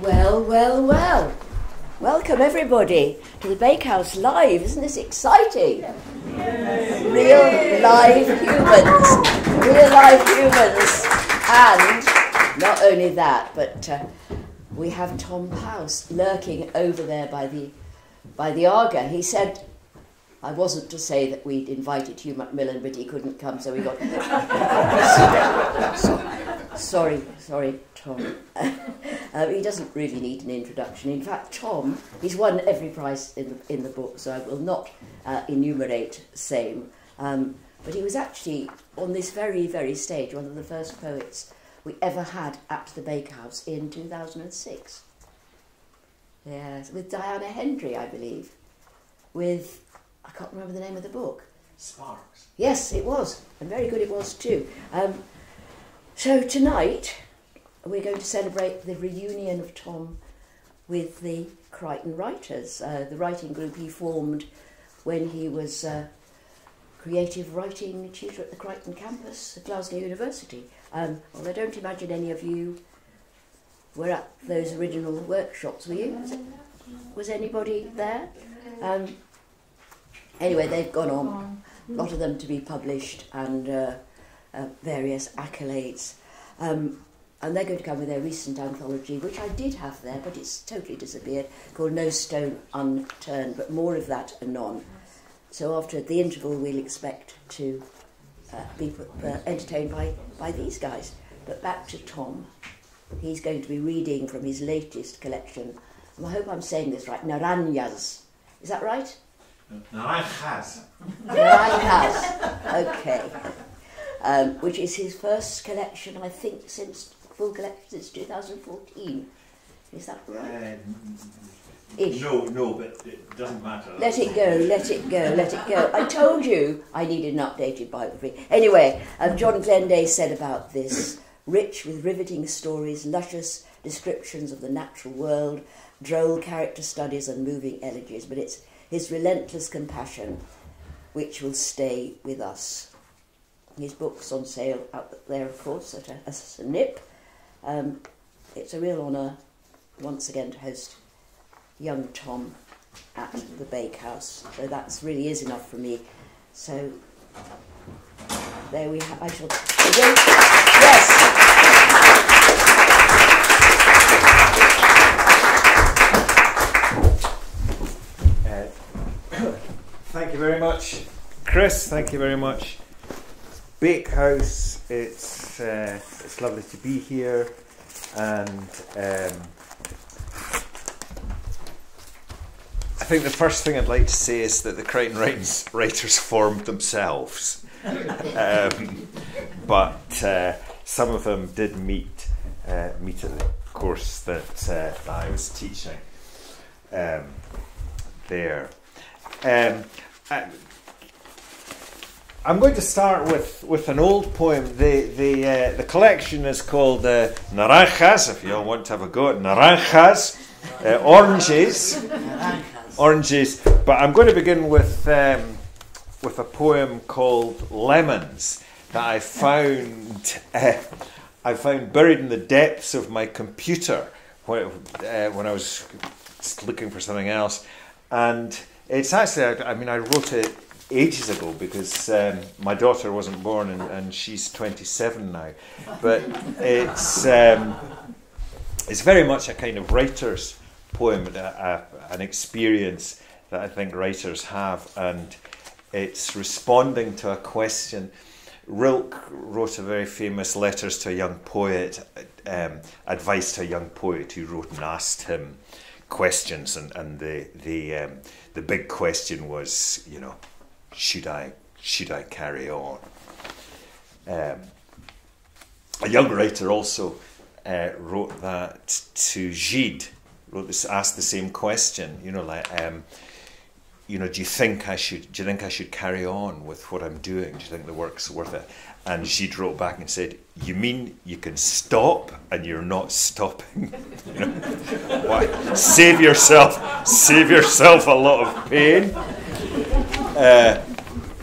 Well, well, well. Welcome everybody to the Bakehouse Live. Isn't this exciting? Yes. Real live humans. Real live humans. And not only that, but we have Tom Pow lurking over there by the Arga. He said, I wasn't to say that we'd invited Hugh Macmillan, but he couldn't come, so we got... Sorry, Tom. He doesn't really need an introduction. In fact, Tom, he's won every prize in the book, so I will not enumerate same. But he was actually, on this very, very stage, one of the first poets we ever had at the Bakehouse in 2006. Yes, with Diana Hendry, I believe. With... I can't remember the name of the book. Sparks. Yes, it was, and very good it was too. So tonight we're going to celebrate the reunion of Tom with the Crichton Writers, the writing group he formed when he was creative writing tutor at the Crichton campus at Glasgow University. Although I don't imagine any of you were at those original workshops, were you? Was anybody there? Anyway, they've gone on, a lot of them to be published and various accolades. And they're going to come with their recent anthology, which I did have there, but it's totally disappeared, called No Stone Unturned, but more of that anon. So after the interval, we'll expect to be entertained by these guys. But back to Tom. He's going to be reading from his latest collection. And I hope I'm saying this right, Naranjas. Is that right? Naranjas. Naranjas, okay. Which is his first collection, I think, full collection since 2014. Is that right? No, but it doesn't matter. Let it go. I told you I needed an updated biography. Anyway, John Glenday said about this, rich with riveting stories, luscious descriptions of the natural world, droll character studies and moving elegies, but it's his relentless compassion which will stay with us. His book's on sale out there, of course, at a nip. It's a real honour, once again, to host young Tom at the Bakehouse. So that really is enough for me. So there we have. I shall begin. Yes. Thank you very much, Chris. Thank you very much. Bakehouse. It's lovely to be here, and I think the first thing I'd like to say is that the Crichton Writers formed themselves, but some of them did meet at the course that I was teaching there. I'm going to start with an old poem. The collection is called Naranjas, if you all want to have a go at Naranjas, oranges. But I'm going to begin with a poem called Lemons that I found buried in the depths of my computer when I was looking for something else, and it's actually, I wrote it ages ago because my daughter wasn't born and she's 27 now. But it's very much a kind of writer's poem, an experience that I think writers have, and it's responding to a question. Rilks wrote a very famous letters to a young poet, advice to a young poet who wrote and asked him questions, and the big question was, should I carry on? A young writer also wrote that to Gide, asked the same question, do you think I should carry on with what I'm doing? Do you think the work's worth it? And Gide wrote back and said, you mean you can stop and you're not stopping? Why? Save yourself a lot of pain.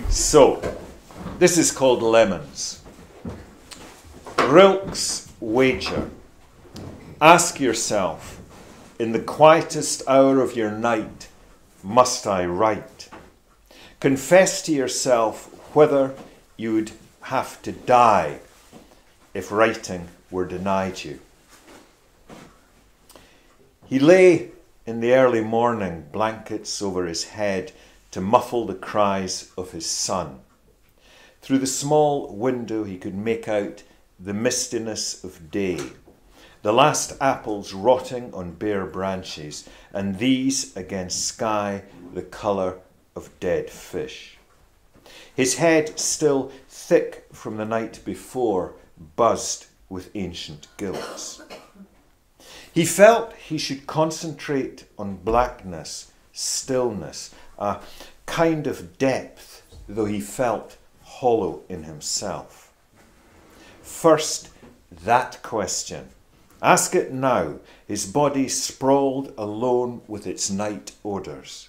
So, this is called Lemons. Rilks wager. Ask yourself, in the quietest hour of your night, must I write? Confess to yourself whether you would have to die if writing were denied you. He lay in the early morning, blankets over his head to muffle the cries of his son. Through the small window he could make out the mistiness of day, the last apples rotting on bare branches, and these against sky the colour of dead fish. His head, still thick from the night before, buzzed with ancient guilts. He felt he should concentrate on blackness, stillness, a kind of depth, though he felt hollow in himself. First, that question. Ask it now, his body sprawled alone with its night odours.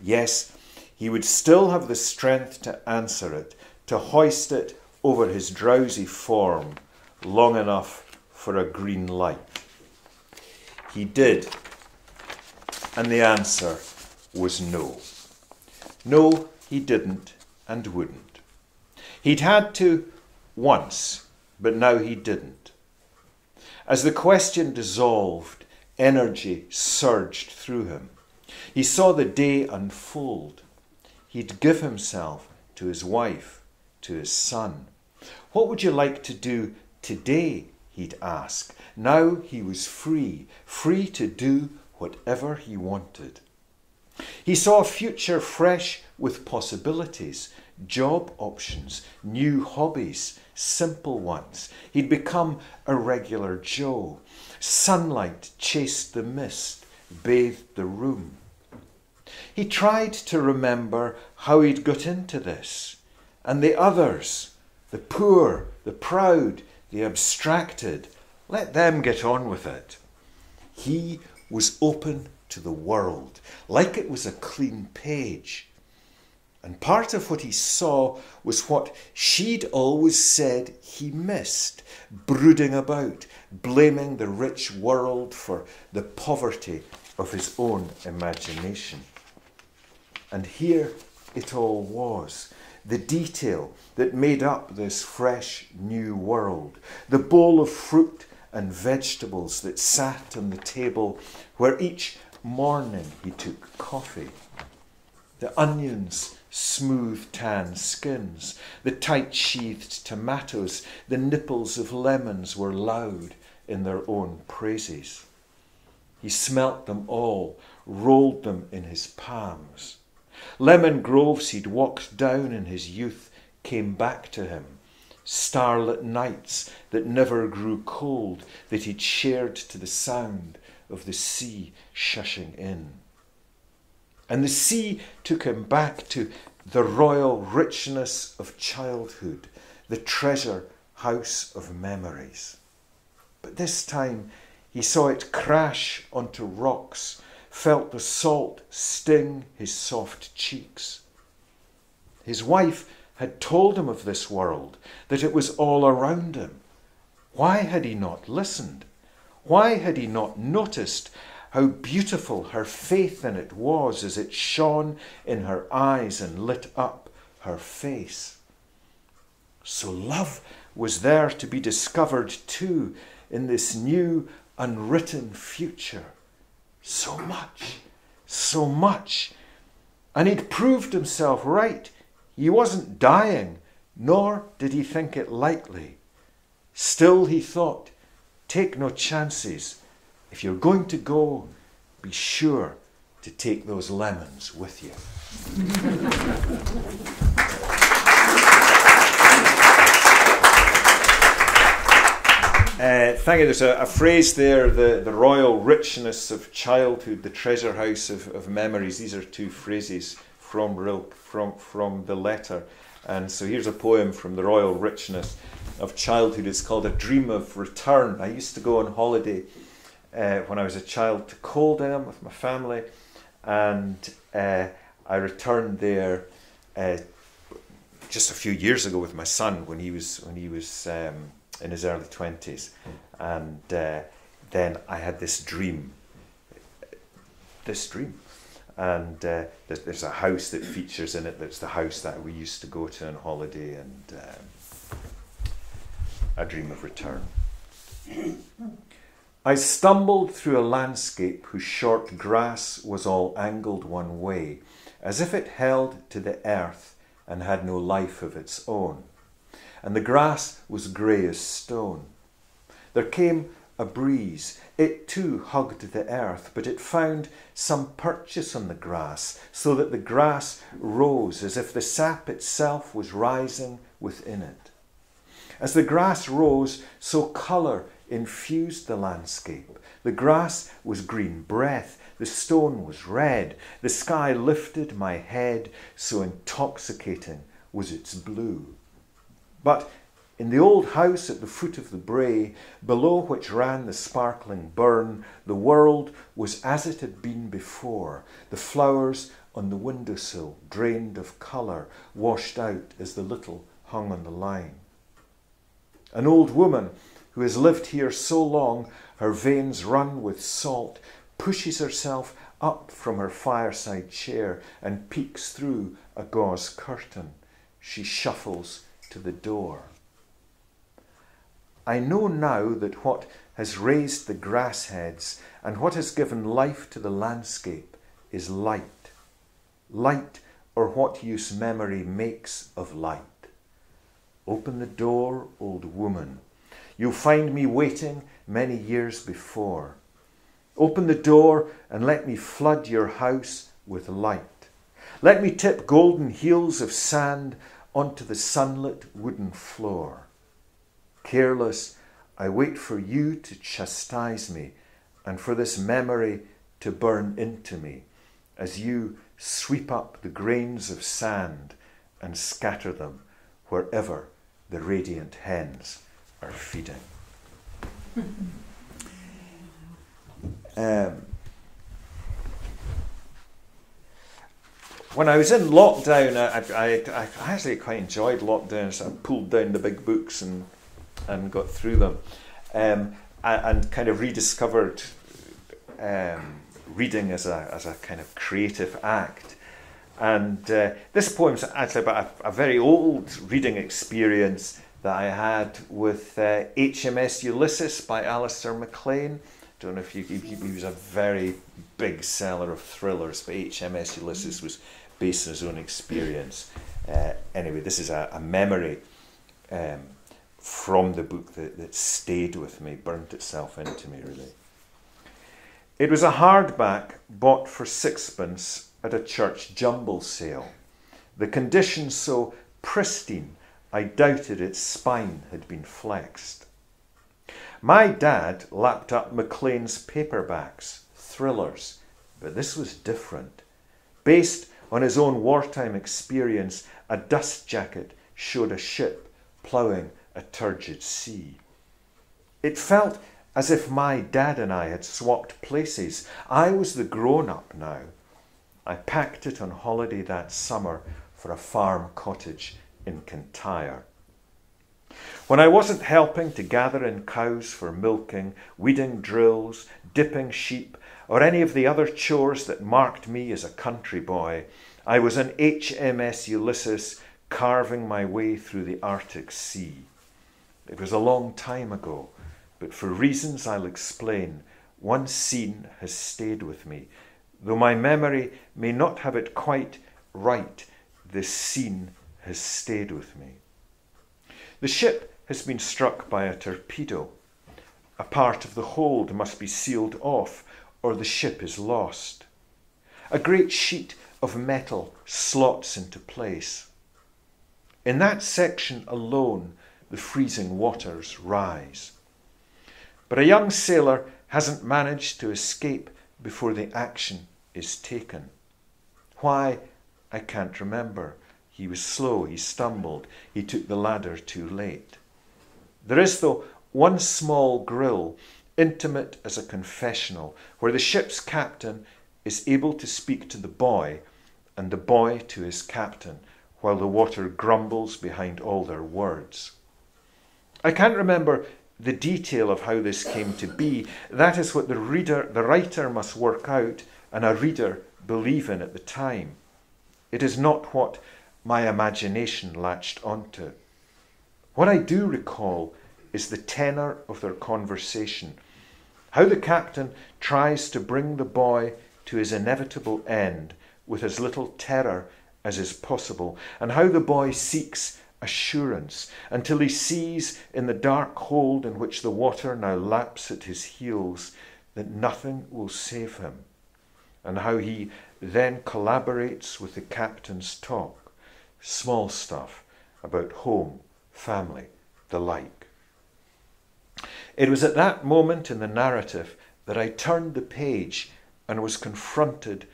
Yes, he would still have the strength to answer it, to hoist it over his drowsy form long enough for a green light. He did, and the answer was no. No, he didn't and wouldn't. He'd had to once, but now he didn't. As the question dissolved, energy surged through him. He saw the day unfold. He'd give himself to his wife, to his son. What would you like to do today? He'd ask. Now he was free, free to do whatever he wanted. He saw a future fresh with possibilities, job options, new hobbies, simple ones. He'd become a regular Joe. Sunlight chased the mist, bathed the room. He tried to remember how he'd got into this, and the others, the poor, the proud, the abstracted, let them get on with it. He was open to the world, like it was a clean page. And part of what he saw was what she'd always said he missed, brooding about, blaming the rich world for the poverty of his own imagination. And here it all was, the detail that made up this fresh new world, the bowl of fruit and vegetables that sat on the table where each morning he took coffee, the onions' smooth tan skins, the tight-sheathed tomatoes, the nipples of lemons were loud in their own praises. He smelt them all, rolled them in his palms. Lemon groves he'd walked down in his youth came back to him, starlit nights that never grew cold, that he'd shared to the sound of the sea shushing in. And the sea took him back to the royal richness of childhood, the treasure house of memories. But this time he saw it crash onto rocks, felt the salt sting his soft cheeks. His wife had told him of this world, that it was all around him. Why had he not listened? Why had he not noticed how beautiful her faith in it was as it shone in her eyes and lit up her face? So love was there to be discovered too in this new unwritten future. So much, so much. And he'd proved himself right. He wasn't dying, nor did he think it likely. Still, he thought, take no chances. If you're going to go, be sure to take those lemons with you. Thank you. There's a phrase there, the royal richness of childhood, the treasure house of memories. These are two phrases from Rilks, from the letter. And so here's a poem from the royal richness of childhood. It's called A Dream of Return. I used to go on holiday when I was a child to Coldham with my family, and I returned there just a few years ago with my son when he was in his early 20s, and then I had this dream. this dream. And there's a house that features in it. That's the house that we used to go to on holiday, and a dream of return. I stumbled through a landscape whose short grass was all angled one way, as if it held to the earth and had no life of its own. And the grass was grey as stone. There came a breeze. It too hugged the earth, but it found some purchase on the grass, so that the grass rose as if the sap itself was rising within it. As the grass rose, so colour infused the landscape. The grass was green breath, the stone was red, the sky lifted my head, so intoxicating was its blue. But in the old house at the foot of the brae, below which ran the sparkling burn, the world was as it had been before. The flowers on the windowsill, drained of colour, washed out as the little hung on the line. An old woman who has lived here so long, her veins run with salt, pushes herself up from her fireside chair and peeks through a gauze curtain. She shuffles to the door. I know now that what has raised the grass heads and what has given life to the landscape is light. Light, or what use memory makes of light. Open the door, old woman. You'll find me waiting many years before. Open the door and let me flood your house with light. Let me tip golden heels of sand onto the sunlit wooden floor. Careless, I wait for you to chastise me and for this memory to burn into me as you sweep up the grains of sand and scatter them wherever the radiant hens are feeding. When I was in lockdown, I actually quite enjoyed lockdown, so I pulled down the big books and got through them, and kind of rediscovered reading as a kind of creative act. And this poem's actually about a very old reading experience that I had with HMS Ulysses by Alistair MacLean. Don't know if he was a very big seller of thrillers, but HMS Ulysses was based on his own experience. Anyway, this is a memory from the book that stayed with me, burnt itself into me, really. It was a hardback bought for sixpence at a church jumble sale. The condition so pristine, I doubted its spine had been flexed. My dad lapped up MacLean's paperbacks, thrillers, but this was different. Based on his own wartime experience, a dust jacket showed a ship ploughing a turgid sea. It felt as if my dad and I had swapped places. I was the grown-up now. I packed it on holiday that summer for a farm cottage in Kintyre. When I wasn't helping to gather in cows for milking, weeding drills, dipping sheep, or any of the other chores that marked me as a country boy, I was on HMS Ulysses carving my way through the Arctic Sea. It was a long time ago, but for reasons I'll explain, one scene has stayed with me. Though my memory may not have it quite right, this scene has stayed with me. The ship has been struck by a torpedo. A part of the hold must be sealed off, or the ship is lost. A great sheet of metal slots into place. In that section alone, the freezing waters rise. But a young sailor hasn't managed to escape before the action is taken. Why, I can't remember. He was slow, he stumbled, he took the ladder too late. There is, though, one small grill, intimate as a confessional, where the ship's captain is able to speak to the boy and the boy to his captain, while the water grumbles behind all their words. I can't remember the detail of how this came to be. That is what the writer must work out and a reader believe in at the time. It is not what my imagination latched onto. What I do recall is the tenor of their conversation, how the captain tries to bring the boy to his inevitable end with as little terror as is possible, and how the boy seeks assurance until he sees in the dark hold in which the water now laps at his heels that nothing will save him, and how he then collaborates with the captain's talk, small stuff about home, family, the like. It was at that moment in the narrative that I turned the page and was confronted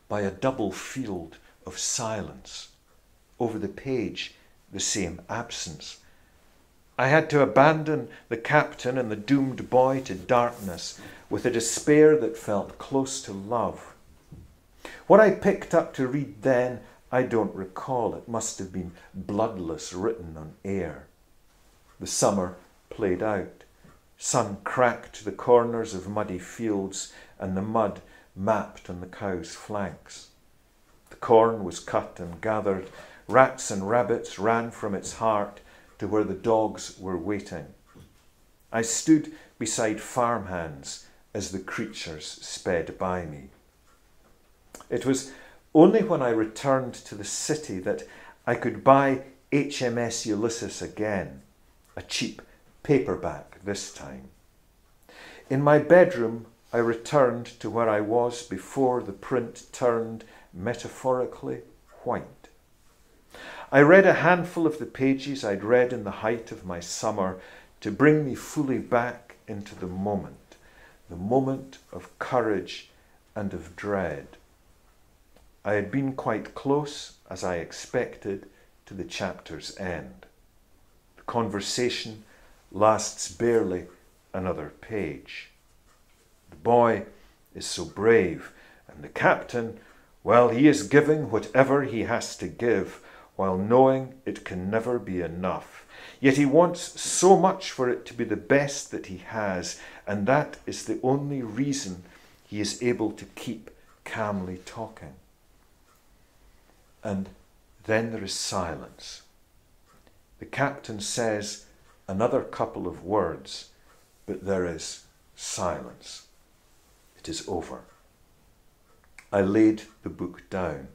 by a double field of silence. Over the page, the same absence. I had to abandon the captain and the doomed boy to darkness with a despair that felt close to love. What I picked up to read then, I don't recall. It must have been bloodless, written on air. The summer played out. Sun cracked the corners of muddy fields and the mud mapped on the cows' flanks. The corn was cut and gathered. Rats and rabbits ran from its heart to where the dogs were waiting. I stood beside farmhands as the creatures sped by me. It was only when I returned to the city that I could buy HMS Ulysses again, a cheap paperback this time. In my bedroom, I returned to where I was before the print turned metaphorically white. I read a handful of the pages I'd read in the height of my summer to bring me fully back into the moment of courage and of dread. I had been quite close, as I expected, to the chapter's end. The conversation lasts barely another page. The boy is so brave, and the captain, well, he is giving whatever he has to give, while knowing it can never be enough. Yet he wants so much for it to be the best that he has, and that is the only reason he is able to keep calmly talking. And then there is silence. The captain says another couple of words, but there is silence. It is over. I laid the book down.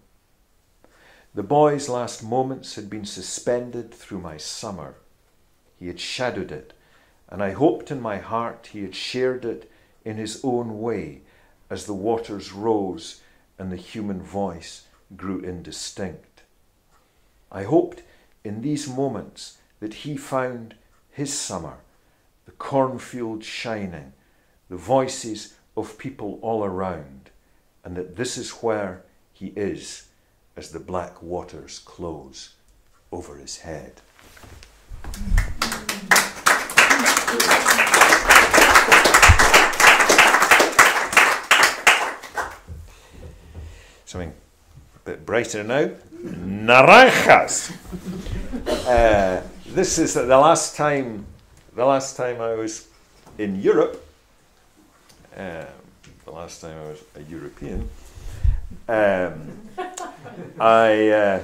The boy's last moments had been suspended through my summer. He had shadowed it, and I hoped in my heart he had shared it in his own way as the waters rose and the human voice grew indistinct. I hoped in these moments that he found his summer, the cornfield shining, the voices of people all around, and that this is where he is as the black waters close over his head. Something a bit brighter now. Naranjas. This is the last time I was in Europe. The last time I was a European. I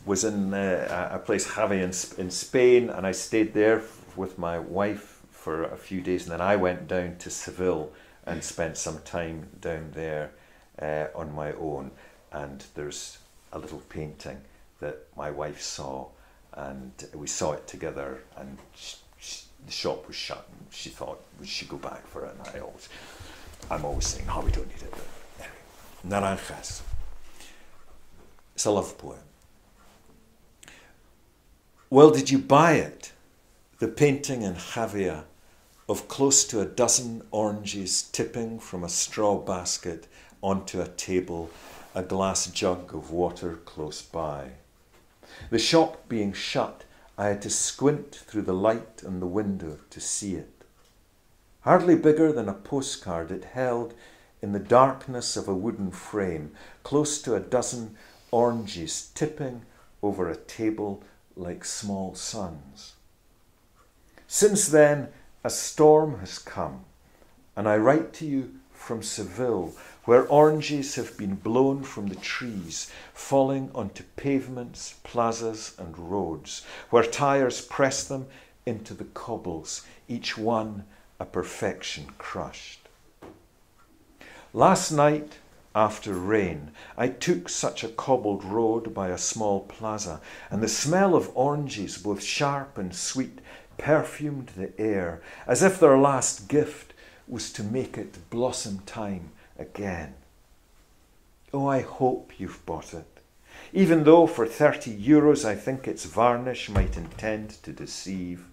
was in a place, Javi, in Spain, and I stayed there with my wife for a few days, and then I went down to Seville and spent some time down there on my own. And there's a little painting that my wife saw, and we saw it together, and the shop was shut, and she thought we should go back for it, and I'm always saying, we don't need it, but anyway. Naranjas. It's a love poem. Well, did you buy it? The painting in Javier of close to a dozen oranges tipping from a straw basket onto a table, a glass jug of water close by. The shop being shut, I had to squint through the light on the window to see it. Hardly bigger than a postcard, it held in the darkness of a wooden frame, close to a dozen oranges tipping over a table like small suns. Since then, a storm has come, and I write to you from Seville, where oranges have been blown from the trees, falling onto pavements, plazas and roads, where tires press them into the cobbles, each one a perfection crushed. Last night, after rain, I took such a cobbled road by a small plaza, and the smell of oranges, both sharp and sweet, perfumed the air, as if their last gift was to make it blossom time again. Oh, I hope you've bought it, even though for €30 I think its varnish might intend to deceive.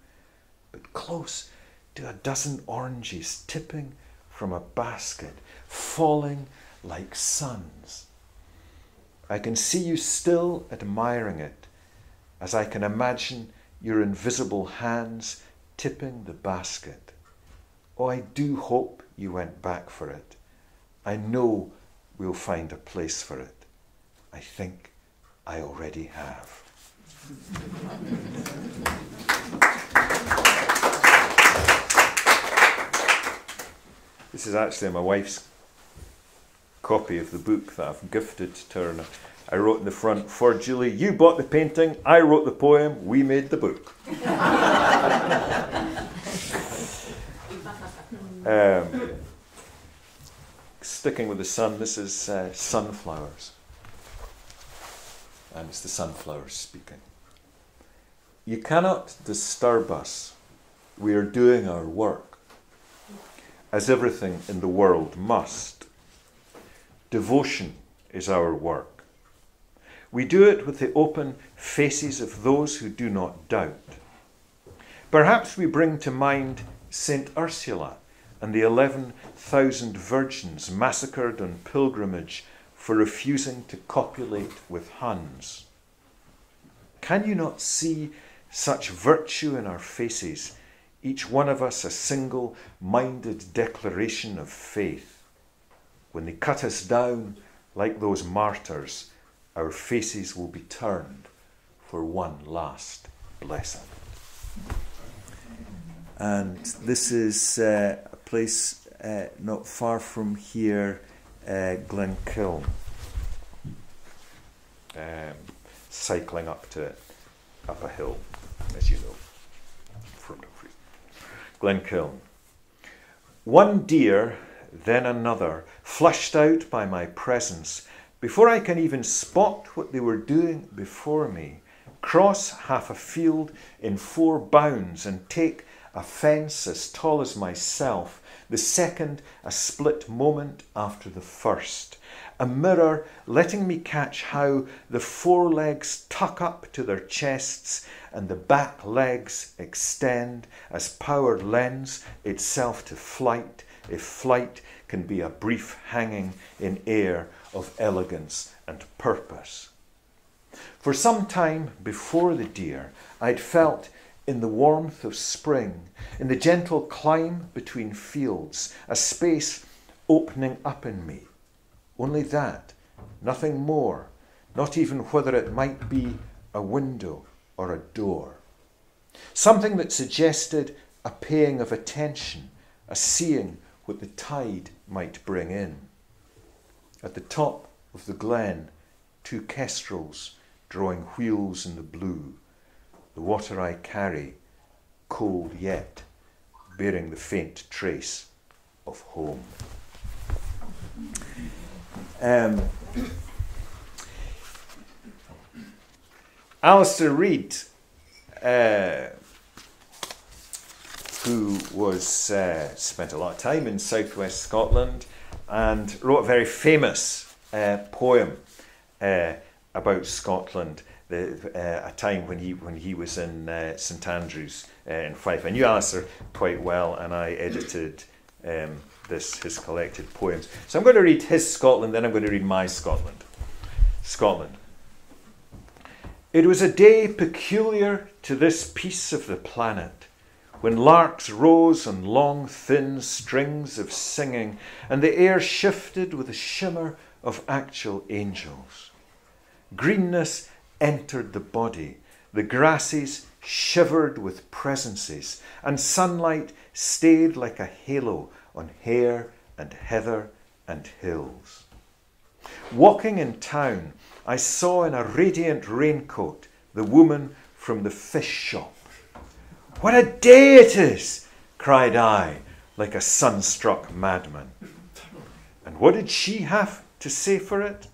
But close to a dozen oranges tipping from a basket, falling like suns. I can see you still admiring it, as I can imagine your invisible hands tipping the basket. Oh, I do hope you went back for it. I know we'll find a place for it. I think I already have. This is actually my wife's copy of the book that I've gifted to her. I wrote in the front, "For Julie, you bought the painting, I wrote the poem, we made the book." Sticking with the sun, this is sunflowers. And it's the sunflowers speaking. You cannot disturb us. We are doing our work, as everything in the world must. Devotion is our work. We do it with the open faces of those who do not doubt. Perhaps we bring to mind Saint Ursula and the 11,000 virgins massacred on pilgrimage for refusing to copulate with Huns. Can you not see such virtue in our faces, each one of us a single-minded declaration of faith? When they cut us down like those martyrs, our faces will be turned for one last blessing. And this is a place not far from here, Glenkiln. Cycling up a hill, as you know, from Dumfries. Glenkiln. One deer, then another, flushed out by my presence, before I can even spot what they were doing before me, cross half a field in 4 bounds and take a fence as tall as myself, the second a split moment after the first, a mirror letting me catch how the forelegs tuck up to their chests and the back legs extend as power lends itself to flight, if flight can be a brief hanging in air of elegance and purpose. For some time before the deer, I'd felt in the warmth of spring, in the gentle climb between fields, a space opening up in me. Only that, nothing more, not even whether it might be a window or a door. Something that suggested a paying of attention, a seeing what the tide might bring in. At the top of the glen, 2 kestrels drawing wheels in the blue, the water I carry, cold yet, bearing the faint trace of home. Alistair Reid, who was spent a lot of time in southwest Scotland and wrote a very famous poem about Scotland, a time when he was in St Andrews in Fife. I knew Alistair quite well, and I edited his collected poems. So I'm going to read his Scotland, then I'm going to read my Scotland. Scotland. It was a day peculiar to this piece of the planet, when larks rose on long thin strings of singing, and the air shifted with a shimmer of actual angels. Greenness entered the body, the grasses shivered with presences, and sunlight stayed like a halo on hair and heather and hills. Walking in town, I saw in a radiant raincoat the woman from the fish shop. "What a day it is!" cried I, like a sunstruck madman. And what did she have to say for it?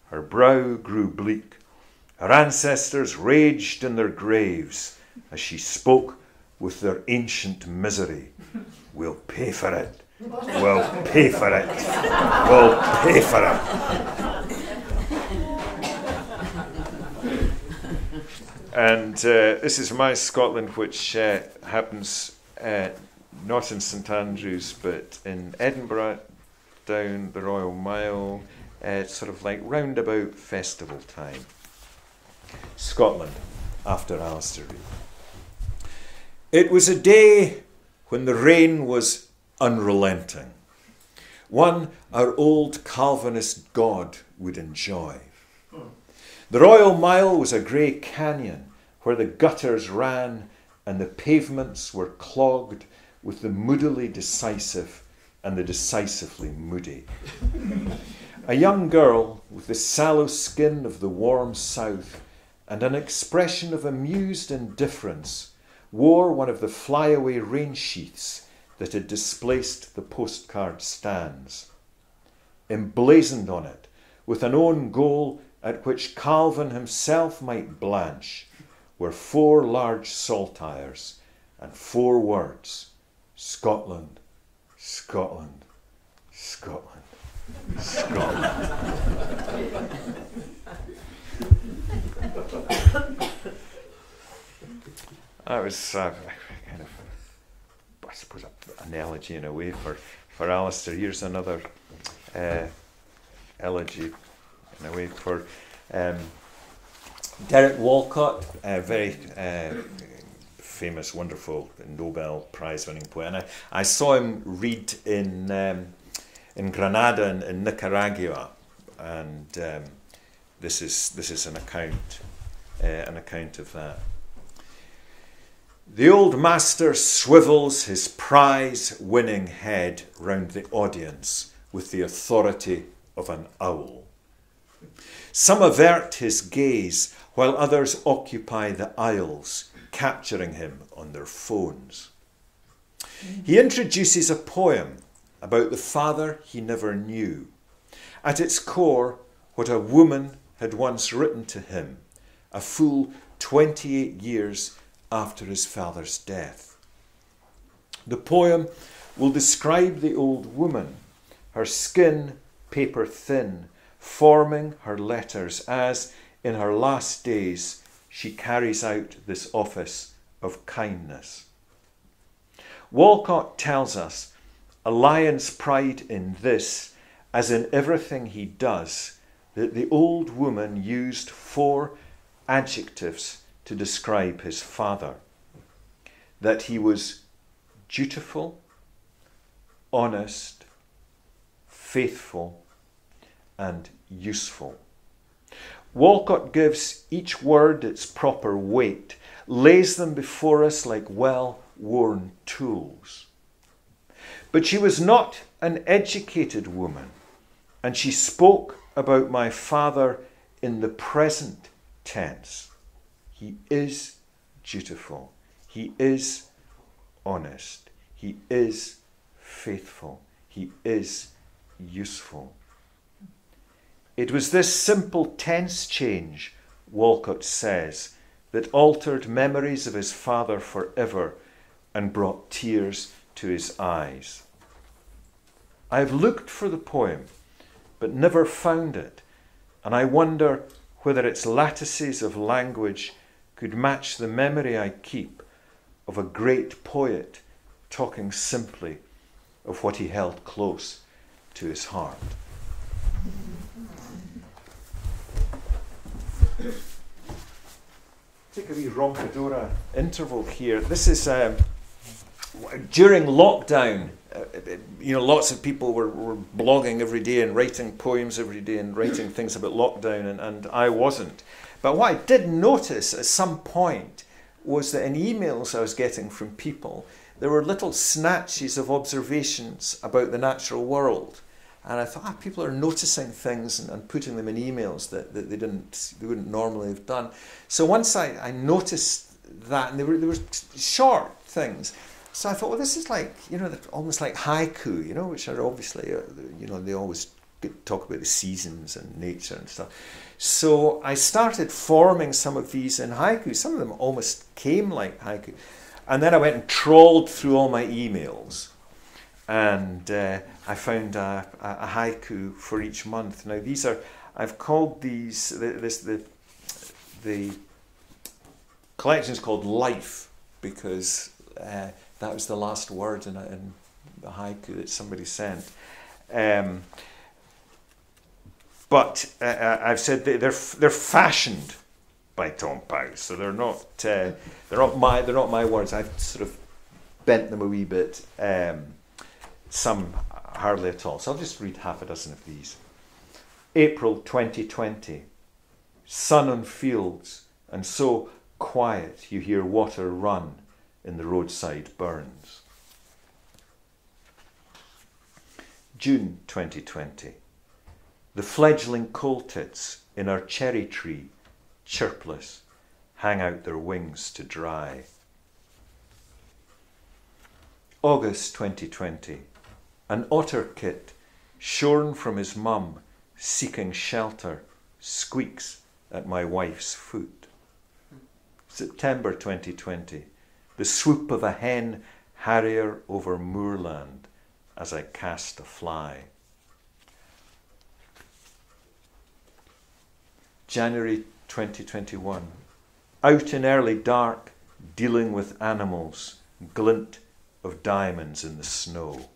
Her brow grew bleak. Her ancestors raged in their graves as she spoke with their ancient misery. "We'll pay for it. We'll pay for it. We'll pay for it." And this is my Scotland, which happens not in St Andrews, but in Edinburgh, down the Royal Mile, sort of like roundabout festival time. Scotland, after Alistair Reid. It was a day when the rain was unrelenting, one our old Calvinist God would enjoy. The Royal Mile was a grey canyon where the gutters ran and the pavements were clogged with the moodily decisive and the decisively moody. A young girl with the sallow skin of the warm south and an expression of amused indifference wore one of the flyaway rain sheaths that had displaced the postcard stands. Emblazoned on it, with an own goal at which Calvin himself might blanch, were 4 large saltires and 4 words: Scotland, Scotland, Scotland, Scotland. That was kind of, I suppose, an analogy in a way for Alistair. Here's another elegy in a way for Derek Walcott, a very famous, wonderful Nobel Prize-winning poet. And I saw him read in Granada in Nicaragua, and this is an account of that. The old master swivels his prize-winning head round the audience with the authority of an owl. Some avert his gaze while others occupy the aisles, capturing him on their phones. He introduces a poem about the father he never knew. At its core, what a woman had once written to him, a full 28 years after his father's death. The poem will describe the old woman, her skin paper thin, forming her letters as, in her last days, she carries out this office of kindness. Walcott tells us a lion's pride in this, as in everything he does, that the old woman used 4 adjectives to describe his father: that he was dutiful, honest, faithful, and useful. Walcott gives each word its proper weight, lays them before us like well-worn tools. But she was not an educated woman, and she spoke about my father in the present tense. He is dutiful. He is honest. He is faithful. He is useful. It was this simple tense change, Walcott says, that altered memories of his father forever and brought tears to his eyes. I have looked for the poem, but never found it, and I wonder whether its lattices of language could match the memory I keep of a great poet talking simply of what he held close to his heart. Take a wee rompedora interval here. This is during lockdown. Lots of people were blogging every day and writing poems every day and writing things about lockdown, and I wasn't. But what I did notice at some point was that in emails I was getting from people, there were little snatches of observations about the natural world. And I thought, people are noticing things and putting them in emails that they wouldn't normally have done. So once I noticed that, and they were short things, so I thought, well, this is like, almost like haiku, which are obviously, they always talk about the seasons and nature and stuff. So I started forming some of these in haiku. Some of them almost came like haiku. And then I went and trawled through all my emails, and I found a haiku for each month. Now I've called these, the collection is called Life, because that was the last word in the haiku that somebody sent. But I've said they're fashioned by Tom Pow, so they're not my words. I've sort of bent them a wee bit. Some hardly at all. So I'll just read half a dozen of these. April 2020. Sun on fields, and so quiet you hear water run in the roadside burns. June 2020. The fledgling coal tits in our cherry tree, chirpless, hang out their wings to dry. August 2020. An otter kit, shorn from his mum, seeking shelter, squeaks at my wife's foot. September 2020. The swoop of a hen harrier over moorland as I cast a fly. January 2021. Out in early dark, dealing with animals, glint of diamonds in the snow.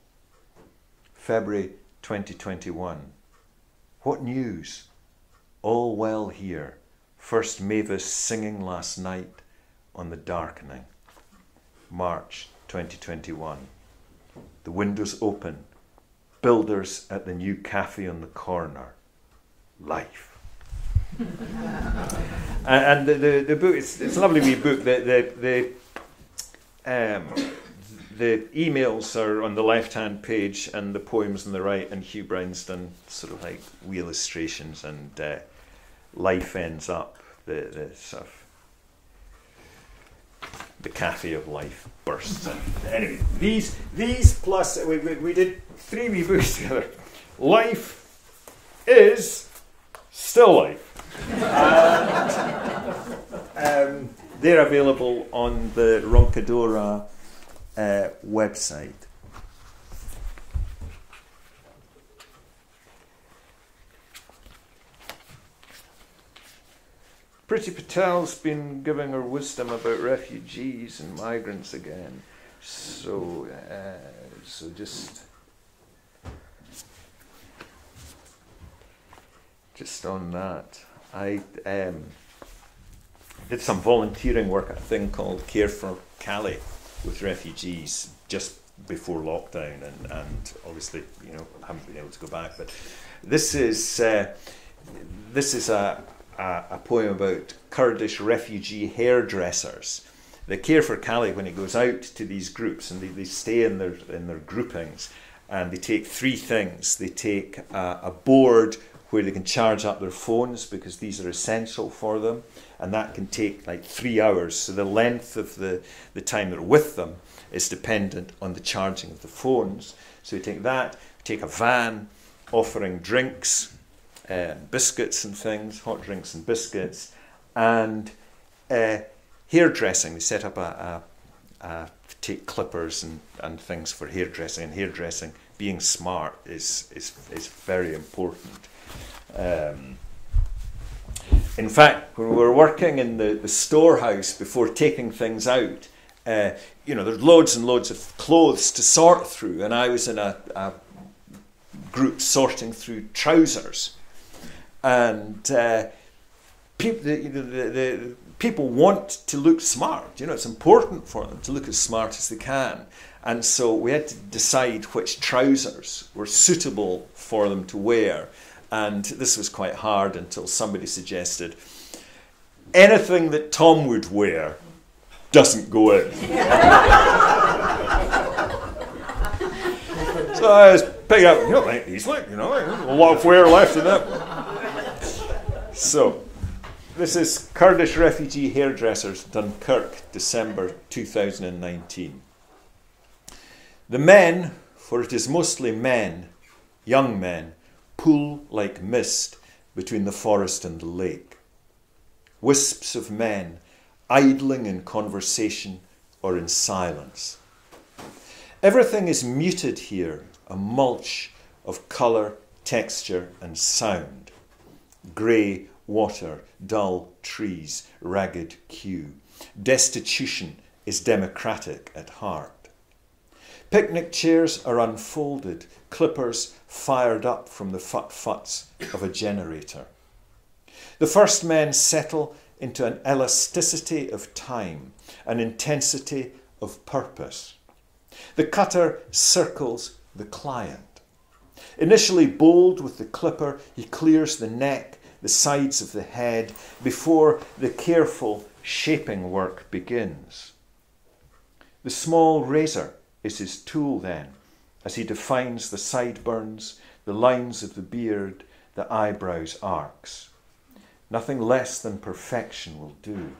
February 2021. What news? All well here. First Mavis singing last night on the darkening. March 2021. The windows open. Builders at the new cafe on the corner. Life. And the book, it's a lovely wee book. The emails are on the left-hand page and the poems on the right, and Hugh Brown's done sort of like wee illustrations, and life ends up, the sort of the cafe of life bursts. And anyway, these plus, we did 3 wee books together. Life is still life. They're available on the Roncadora website. Priti Patel's been giving her wisdom about refugees and migrants again. So just on that, I did some volunteering work at a thing called Care for Calais with refugees just before lockdown, and obviously, haven't been able to go back. But this is a poem about Kurdish refugee hairdressers. The Care for Calais, when it goes out to these groups, and they stay in their groupings, and they take 3 things. They take a board where they can charge up their phones, because these are essential for them, and that can take like 3 hours. So the length of the time they're with them is dependent on the charging of the phones. So we take that, we take a van offering drinks, biscuits and things, hot drinks and biscuits, and hairdressing. They set up take clippers and things for hairdressing, and hairdressing, being smart is very important. In fact, when we were working in the storehouse before taking things out, there's loads and loads of clothes to sort through, and I was in a group sorting through trousers, and people want to look smart. It's important for them to look as smart as they can, and so we had to decide which trousers were suitable for them to wear. And this was quite hard until somebody suggested anything that Tom would wear doesn't go in. So I was picking up, he's like, a lot of wear left in that. So, this is Kurdish refugee hairdressers, Dunkirk, December 2019. The men, for it is mostly men, young men, pool like mist between the forest and the lake. Wisps of men, idling in conversation or in silence. Everything is muted here, a mulch of colour, texture and sound. Grey water, dull trees, ragged queue. Destitution is democratic at heart. Picnic chairs are unfolded, clippers fired up from the fut-futs of a generator. The first men settle into an elasticity of time, an intensity of purpose. The cutter circles the client. Initially bold with the clipper, he clears the neck, the sides of the head, before the careful shaping work begins. The small razor is his tool then, as he defines the sideburns, the lines of the beard, the eyebrows' arcs. Nothing less than perfection will do.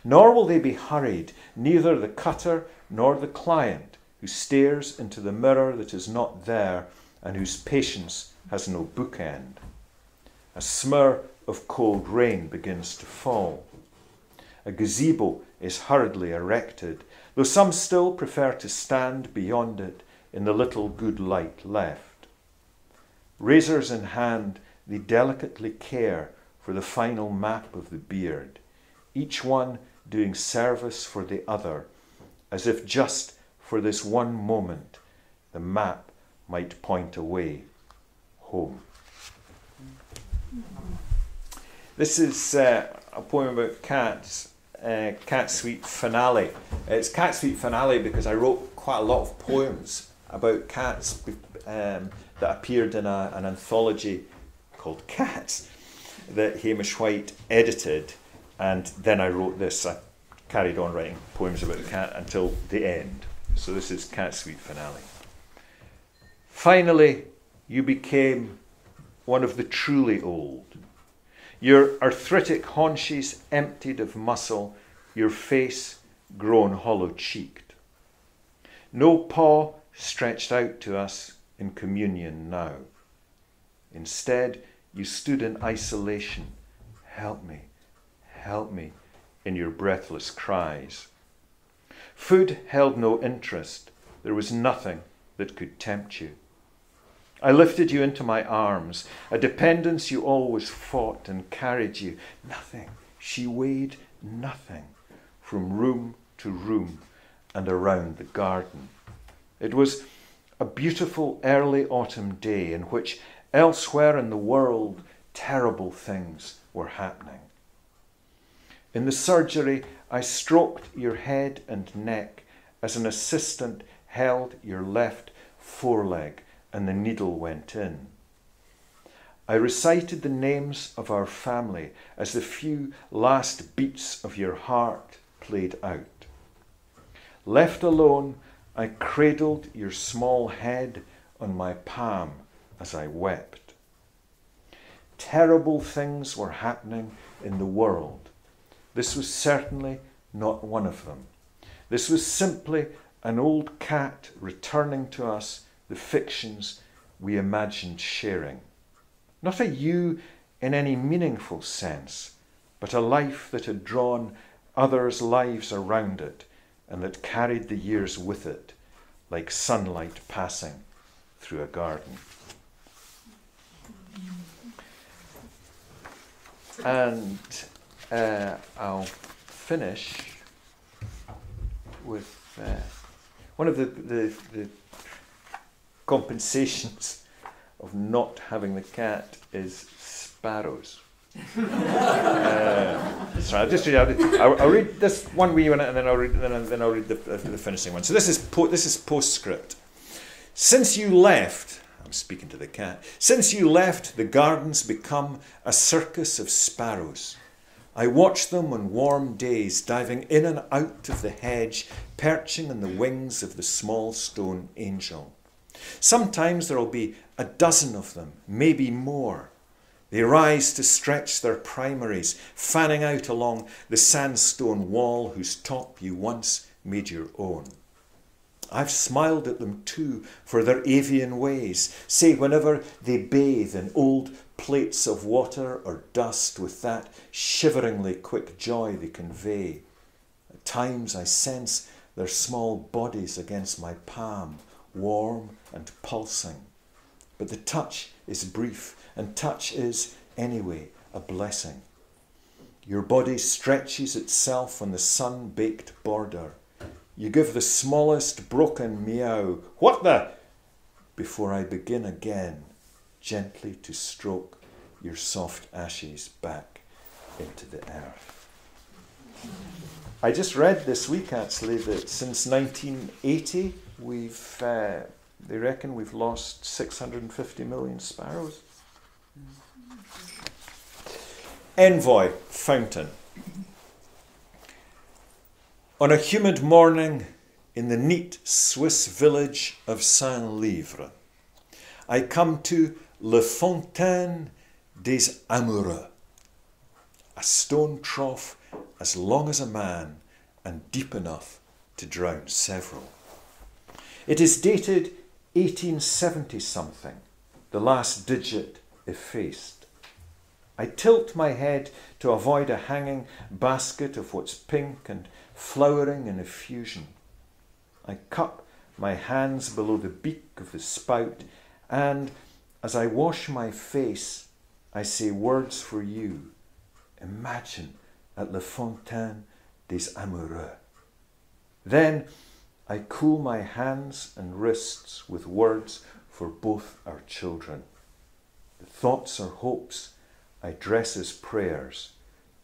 Nor will they be hurried, neither the cutter nor the client, who stares into the mirror that is not there and whose patience has no bookend. A smear of cold rain begins to fall. A gazebo is hurriedly erected, though some still prefer to stand beyond it in the little good light left. Razors in hand, they delicately care for the final map of the beard, each one doing service for the other, as if just for this one moment the map might point away home. This is a poem about cats, Cat Suite Finale. It's Cat Suite Finale because I wrote quite a lot of poems about cats that appeared in an anthology called Cats that Hamish White edited, and then I wrote this. I carried on writing poems about the cat until the end. So this is Cat Suite Finale. Finally, you became one of the truly old. Your arthritic haunches emptied of muscle, your face grown hollow-cheeked. No paw stretched out to us in communion now. Instead, you stood in isolation. Help me, in your breathless cries. Food held no interest. There was nothing that could tempt you. I lifted you into my arms, a dependence you always fought, and carried you. Nothing. She weighed nothing, from room to room and around the garden. It was a beautiful early autumn day in which elsewhere in the world terrible things were happening. In the surgery, I stroked your head and neck as an assistant held your left foreleg and the needle went in. I recited the names of our family as the few last beats of your heart played out. Left alone, I cradled your small head on my palm as I wept. Terrible things were happening in the world. This was certainly not one of them. This was simply an old cat returning to us the fictions we imagined sharing. Not a you in any meaningful sense, but a life that had drawn others' lives around it and that carried the years with it, like sunlight passing through a garden. And I'll finish with one of the compensations of not having the cat is sparrows. So I'll read this one wee one, and then I'll read the finishing one. So this is postscript. Since you left, I'm speaking to the cat. Since you left, the gardens become a circus of sparrows, I watch them on warm days, diving in and out of the hedge, perching on the wings of the small stone angel. Sometimes there'll be a dozen of them, maybe more. They rise to stretch their primaries, fanning out along the sandstone wall whose top you once made your own. I've smiled at them too for their avian ways, say whenever they bathe in old plates of water or dust with that shiveringly quick joy they convey. At times I sense their small bodies against my palm, warm and pulsing. But the touch is brief, and touch is, anyway, a blessing. Your body stretches itself on the sun-baked border. You give the smallest broken meow, "What the?" before I begin again, gently to stroke your soft ashes back into the earth. I just read this week, actually, that since 1980, they reckon we've lost 650 million sparrows. Envoy Fountain. On a humid morning in the neat Swiss village of Saint-Livre, I come to Le Fontaine des Amoureux, a stone trough as long as a man and deep enough to drown several. It is dated 1870-something, the last digit effaced. I tilt my head to avoid a hanging basket of what's pink and flowering in effusion. I cup my hands below the beak of the spout, and as I wash my face, I say words for you. Imagine at Le Fontaine des Amoureux. Then I cool my hands and wrists with words for both our children. The thoughts or hopes I dress as prayers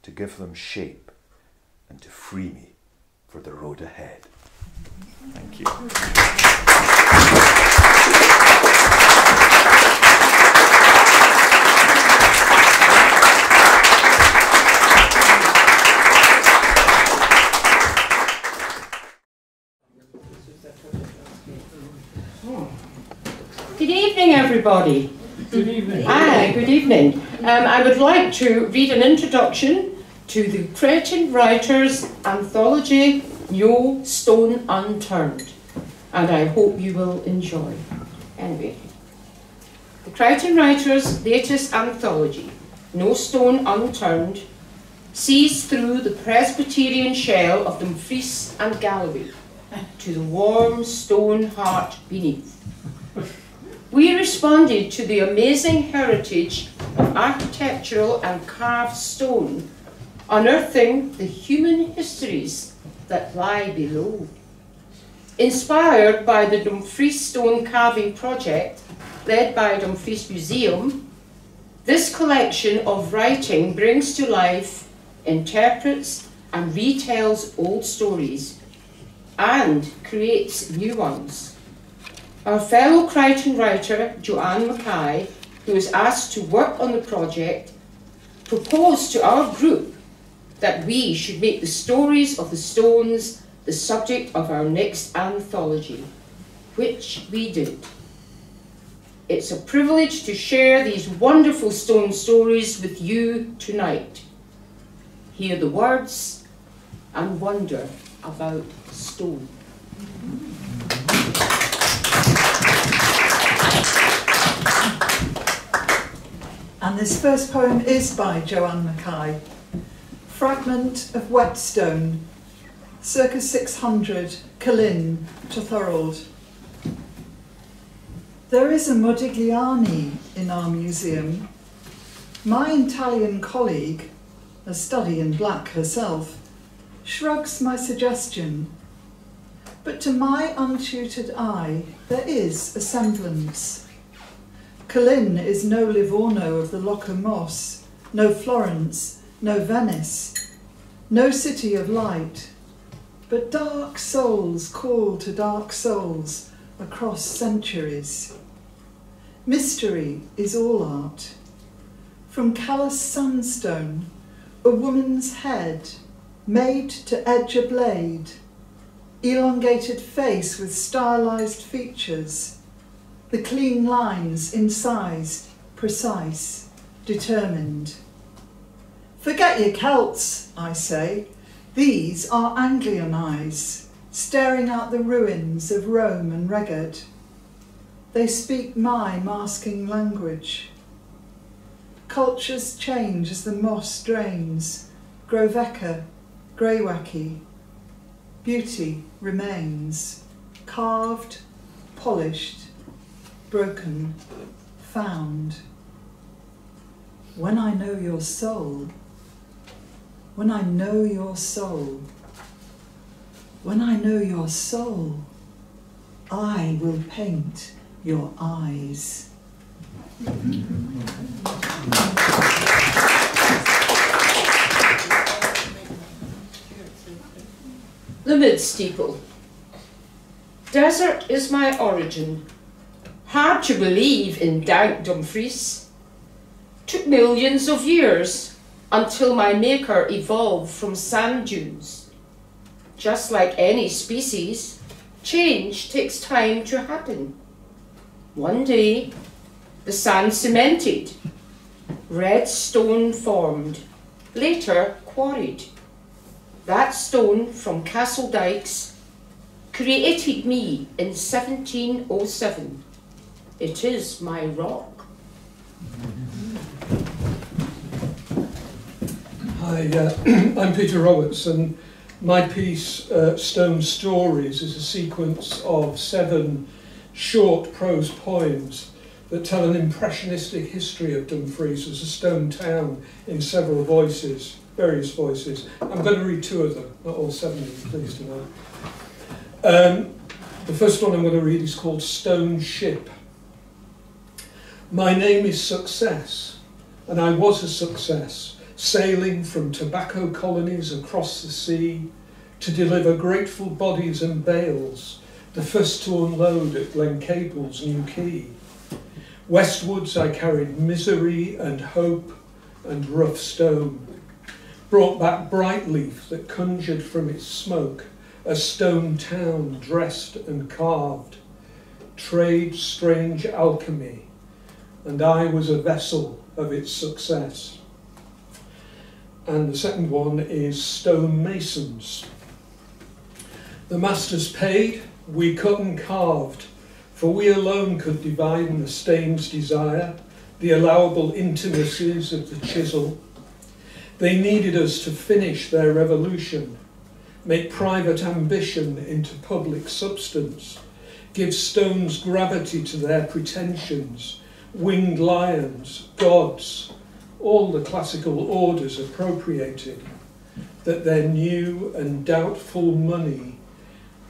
to give them shape and to free me for the road ahead. Thank you. Good evening, everybody. Good evening. Hi, good evening. I would like to read an introduction to the Crichton Writers anthology, No Stone Unturned, and I hope you will enjoy. Anyway, the Crichton Writers' latest anthology, No Stone Unturned, sees through the Presbyterian shell of Dumfries and Galloway to the warm stone heart beneath. We responded to the amazing heritage of architectural and carved stone, unearthing the human histories that lie below. Inspired by the Dumfries Stone Carving Project, led by Dumfries Museum, this collection of writing brings to life, interprets and retells old stories, and creates new ones. Our fellow Crichton writer, Joanne Mackay, who was asked to work on the project, proposed to our group that we should make the stories of the stones the subject of our next anthology, which we did. It's a privilege to share these wonderful stone stories with you tonight. Hear the words and wonder about stone. And this first poem is by Joanne Mackay. Fragment of Whetstone, circa 600, Culin to Thorold. There is a Modigliani in our museum. My Italian colleague, a study in black herself, shrugs my suggestion. But to my untutored eye, there is a semblance. Culin is no Livorno of the Loco Moss, no Florence, no Venice, no city of light, but dark souls call to dark souls across centuries. Mystery is all art. From callous sandstone, a woman's head made to edge a blade, elongated face with stylized features, the clean lines incised, precise, determined. Forget your Celts, I say. These are Anglian eyes, staring out the ruins of Rome and Reged. They speak my masking language. Cultures change as the moss drains, grow vecker, greywacky. Beauty remains, carved, polished, broken, found. When I know your soul, when I know your soul, when I know your soul, I will paint your eyes. The mid-steeple. Desert is my origin. Hard to believe in dank Dumfries. Took millions of years until my maker evolved from sand dunes. Just like any species, change takes time to happen. One day, the sand cemented, red stone formed, later quarried. That stone from Castle Dykes created me in 1707. It is my rock. Hi, I'm Peter Roberts, and my piece, Stone Stories, is a sequence of 7 short prose poems that tell an impressionistic history of Dumfries as a stone town in several voices, various voices. I'm going to read 2 of them, not all 7, you're pleased to know. The first one I'm going to read is called Stone Ship. My name is Success, and I was a success, sailing from tobacco colonies across the sea to deliver grateful bodies and bales, the first to unload at Glencable's New Quay. Westwards I carried misery and hope and rough stone, brought back bright leaf that conjured from its smoke a stone town dressed and carved, trade strange alchemy, and I was a vessel of its success. And the second one is Stone Masons. The masters paid, we cut and carved, for we alone could divine the stain's desire, the allowable intimacies of the chisel. They needed us to finish their revolution, make private ambition into public substance, give stones gravity to their pretensions, winged lions, gods, all the classical orders appropriated, that their new and doubtful money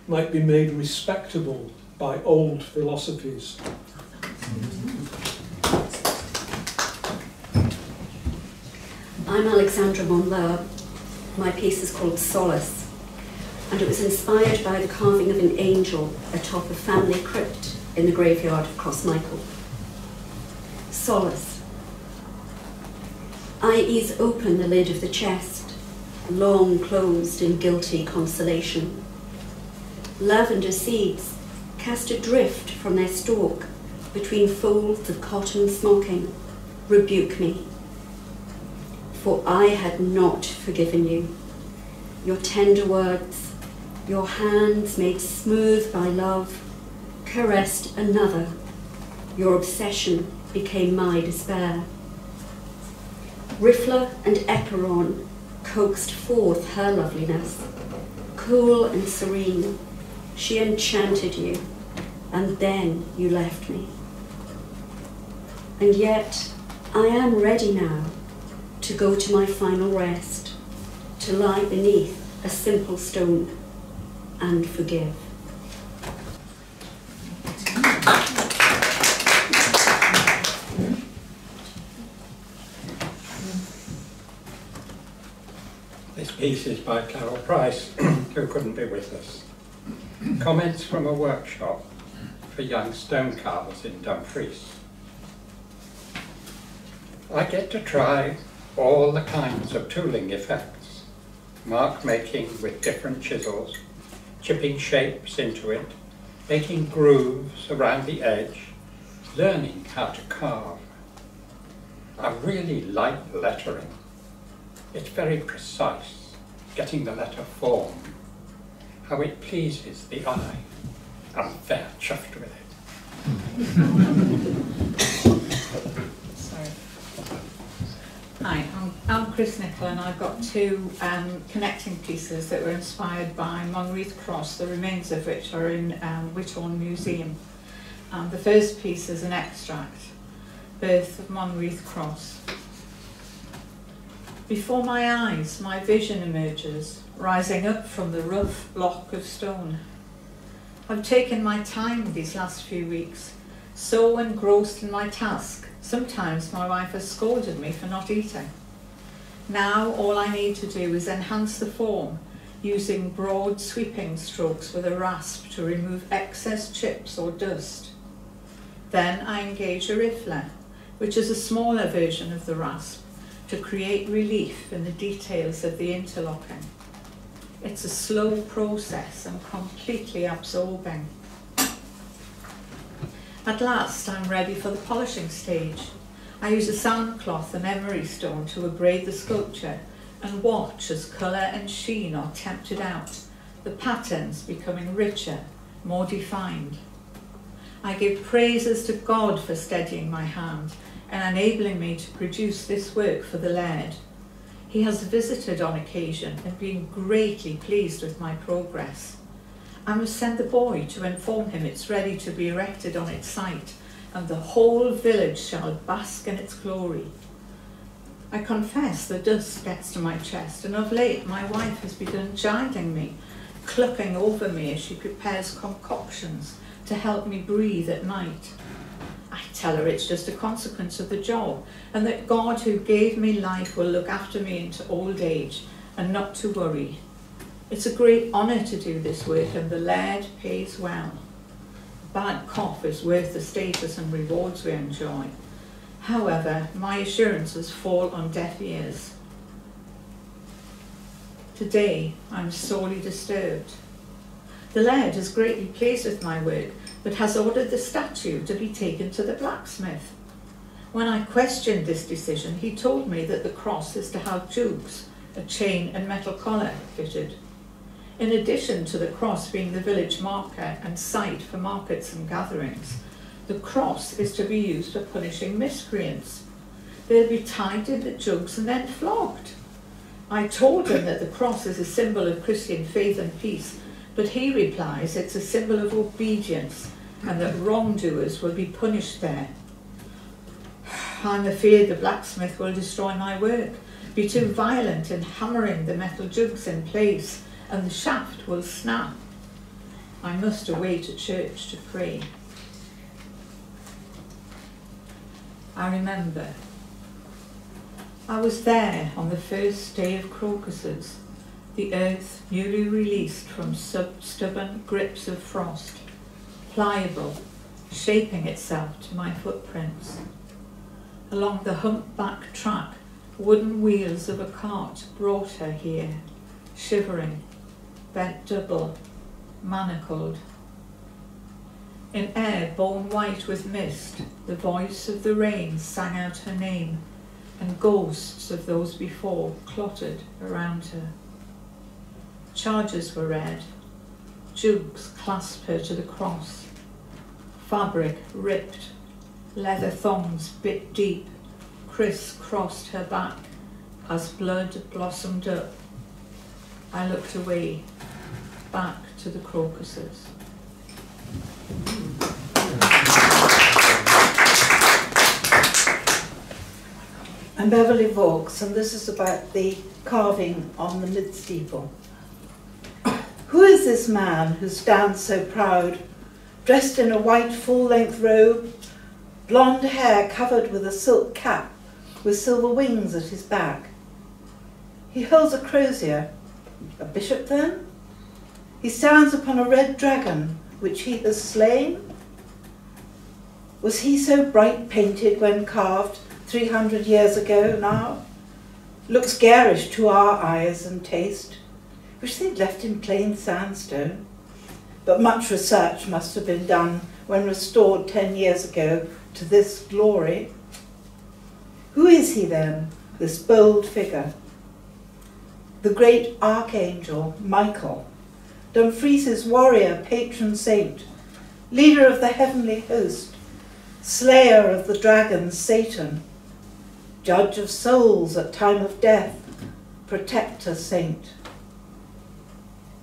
might be made respectable by old philosophies. I'm Alexandra Monlower. My piece is called Solace, and it was inspired by the carving of an angel atop a family crypt in the graveyard of Crossmichael. Solace. I ease open the lid of the chest, long closed in guilty consolation. Lavender seeds cast adrift from their stalk between folds of cotton smocking rebuke me. For I had not forgiven you. Your tender words, your hands made smooth by love, caressed another. Your obsession became my despair. Riffler and Eperon coaxed forth her loveliness. Cool and serene, she enchanted you, and then you left me. And yet, I am ready now to go to my final rest, to lie beneath a simple stone and forgive. This piece is by Carol Price, who couldn't be with us. Comments from a workshop for young stone carvers in Dumfries. I get to try all the kinds of tooling effects, mark making with different chisels, chipping shapes into it, making grooves around the edge, learning how to carve. I really like lettering. It's very precise, getting the letter form, how it pleases the eye. I'm fair chuffed with it. Sorry. Hi, I'm Chris Nichol, and I've got two connecting pieces that were inspired by Monreath Cross, the remains of which are in Whitthorn Museum. The first piece is an extract, Birth of Monreath Cross. Before my eyes, my vision emerges, rising up from the rough block of stone. I've taken my time these last few weeks, so engrossed in my task, sometimes my wife has scolded me for not eating. Now all I need to do is enhance the form, using broad sweeping strokes with a rasp to remove excess chips or dust. Then I engage a riffler, which is a smaller version of the rasp, to create relief in the details of the interlocking. It's a slow process and completely absorbing. At last, I'm ready for the polishing stage. I use a sandcloth and emery stone to abrade the sculpture and watch as colour and sheen are tempted out, the patterns becoming richer, more defined. I give praises to God for steadying my hand and enabling me to produce this work for the Laird. He has visited on occasion and been greatly pleased with my progress. I must send the boy to inform him it's ready to be erected on its site, and the whole village shall bask in its glory. I confess the dust gets to my chest, and of late my wife has begun chiding me, clucking over me as she prepares concoctions to help me breathe at night. I tell her it's just a consequence of the job, and that God who gave me life will look after me into old age, and not to worry. It's a great honour to do this work, and the Laird pays well. A bad cough is worth the status and rewards we enjoy. However, my assurances fall on deaf ears. Today, I'm sorely disturbed. The Laird is greatly pleased with my work, but has ordered the statue to be taken to the blacksmith. When I questioned this decision, he told me that the cross is to have jugs, a chain and metal collar fitted. In addition to the cross being the village marker and site for markets and gatherings, the cross is to be used for punishing miscreants. They'll be tied in the jugs and then flogged. I told him that the cross is a symbol of Christian faith and peace, but he replies it's a symbol of obedience and that wrongdoers will be punished there. I'm afraid the blacksmith will destroy my work, be too violent in hammering the metal jugs in place, and the shaft will snap. I must away to church to pray. I remember. I was there on the first day of crocuses, the earth newly released from stubborn grips of frost, pliable, shaping itself to my footprints. Along the humpback track, wooden wheels of a cart brought her here, shivering, bent double, manacled. In air bone white with mist, the voice of the rain sang out her name, and ghosts of those before clotted around her. Charges were read, jugs clasped her to the cross, fabric ripped, leather thongs bit deep, criss-crossed her back as blood blossomed up. I looked away, back to the crocuses. I'm Beverly Vaux, and this is about the carving on the mid-steeple. Who is this man who stands so proud, dressed in a white full-length robe, blonde hair covered with a silk cap with silver wings at his back? He holds a crozier. A bishop, then? He stands upon a red dragon, which he has slain? Was he so bright painted when carved 300 years ago now? looks garish to our eyes and taste. Wish they'd left in plain sandstone. But much research must have been done when restored 10 years ago to this glory. Who is he then, this bold figure? The great archangel Michael, Dumfries' warrior, patron saint, leader of the heavenly host, slayer of the dragon Satan, judge of souls at time of death, protector saint.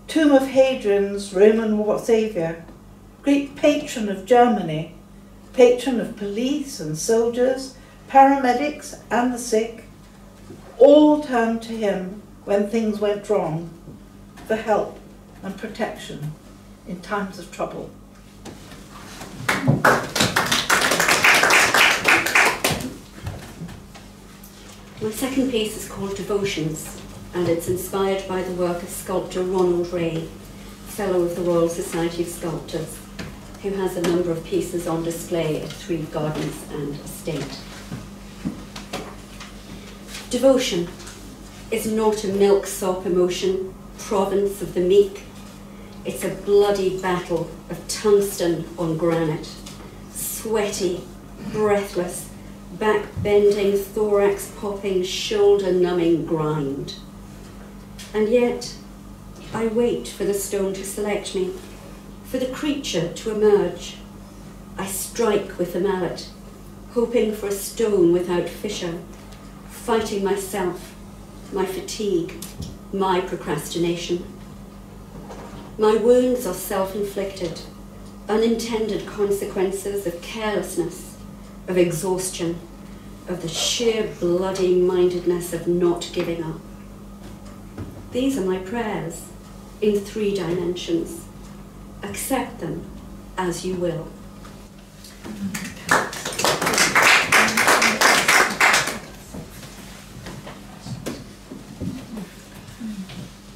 Tomb of Hadrian's Roman saviour, great patron of Germany, patron of police and soldiers, paramedics and the sick, all turned to him when things went wrong for help and protection in times of trouble. My second piece is called Devotions, and it's inspired by the work of sculptor Ronald Ray, Fellow of the Royal Society of Sculptors, who has a number of pieces on display at 3 Gardens and Estate. Devotion is not a milksop emotion, province of the meek. It's a bloody battle of tungsten on granite, sweaty, breathless, back-bending, thorax-popping, shoulder-numbing grind. And yet, I wait for the stone to select me, for the creature to emerge. I strike with the mallet, hoping for a stone without fissure, fighting myself, my fatigue, my procrastination. My wounds are self-inflicted, unintended consequences of carelessness, of exhaustion, of the sheer bloody mindedness of not giving up. These are my prayers in 3 dimensions. Accept them as you will.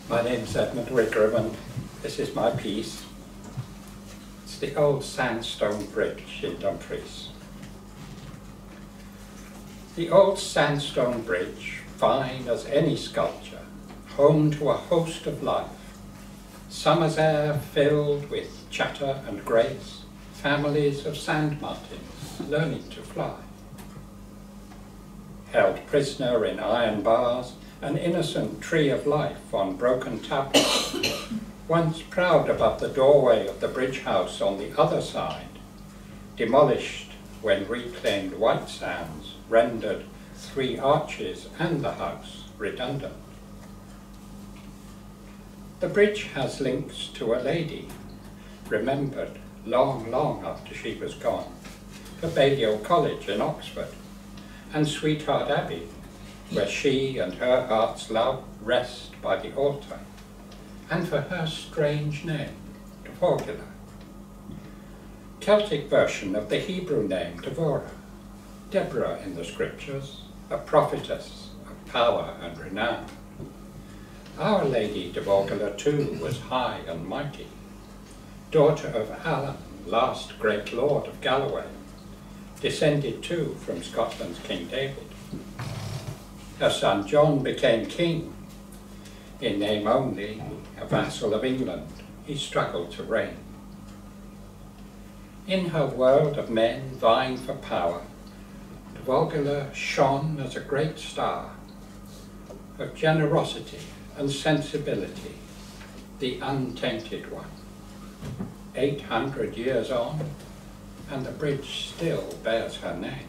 My name's Edmund Wigram, and this is my piece. It's the old sandstone bridge in Dumfries. The old sandstone bridge, fine as any sculpture, home to a host of life, summer's air filled with chatter and grace, families of sand martins learning to fly. Held prisoner in iron bars, an innocent tree of life on broken tablets, once proud above the doorway of the bridge house on the other side, demolished when reclaimed white sands rendered 3 arches and the house redundant. The bridge has links to a lady, remembered long, long after she was gone, for Balliol College in Oxford, and Sweetheart Abbey, where she and her heart's love rest by the altar, and for her strange name, Devorgula, Celtic version of the Hebrew name Devorah, Deborah in the scriptures, a prophetess of power and renown. Our Lady Devorgula too was high and mighty, daughter of Alan, last great lord of Galloway, descended too from Scotland's King David. Her son John became king. In name only, a vassal of England, he struggled to reign. In her world of men vying for power, Devorgula shone as a great star, of generosity and sensibility, the untainted one. 800 years on, and the bridge still bears her name.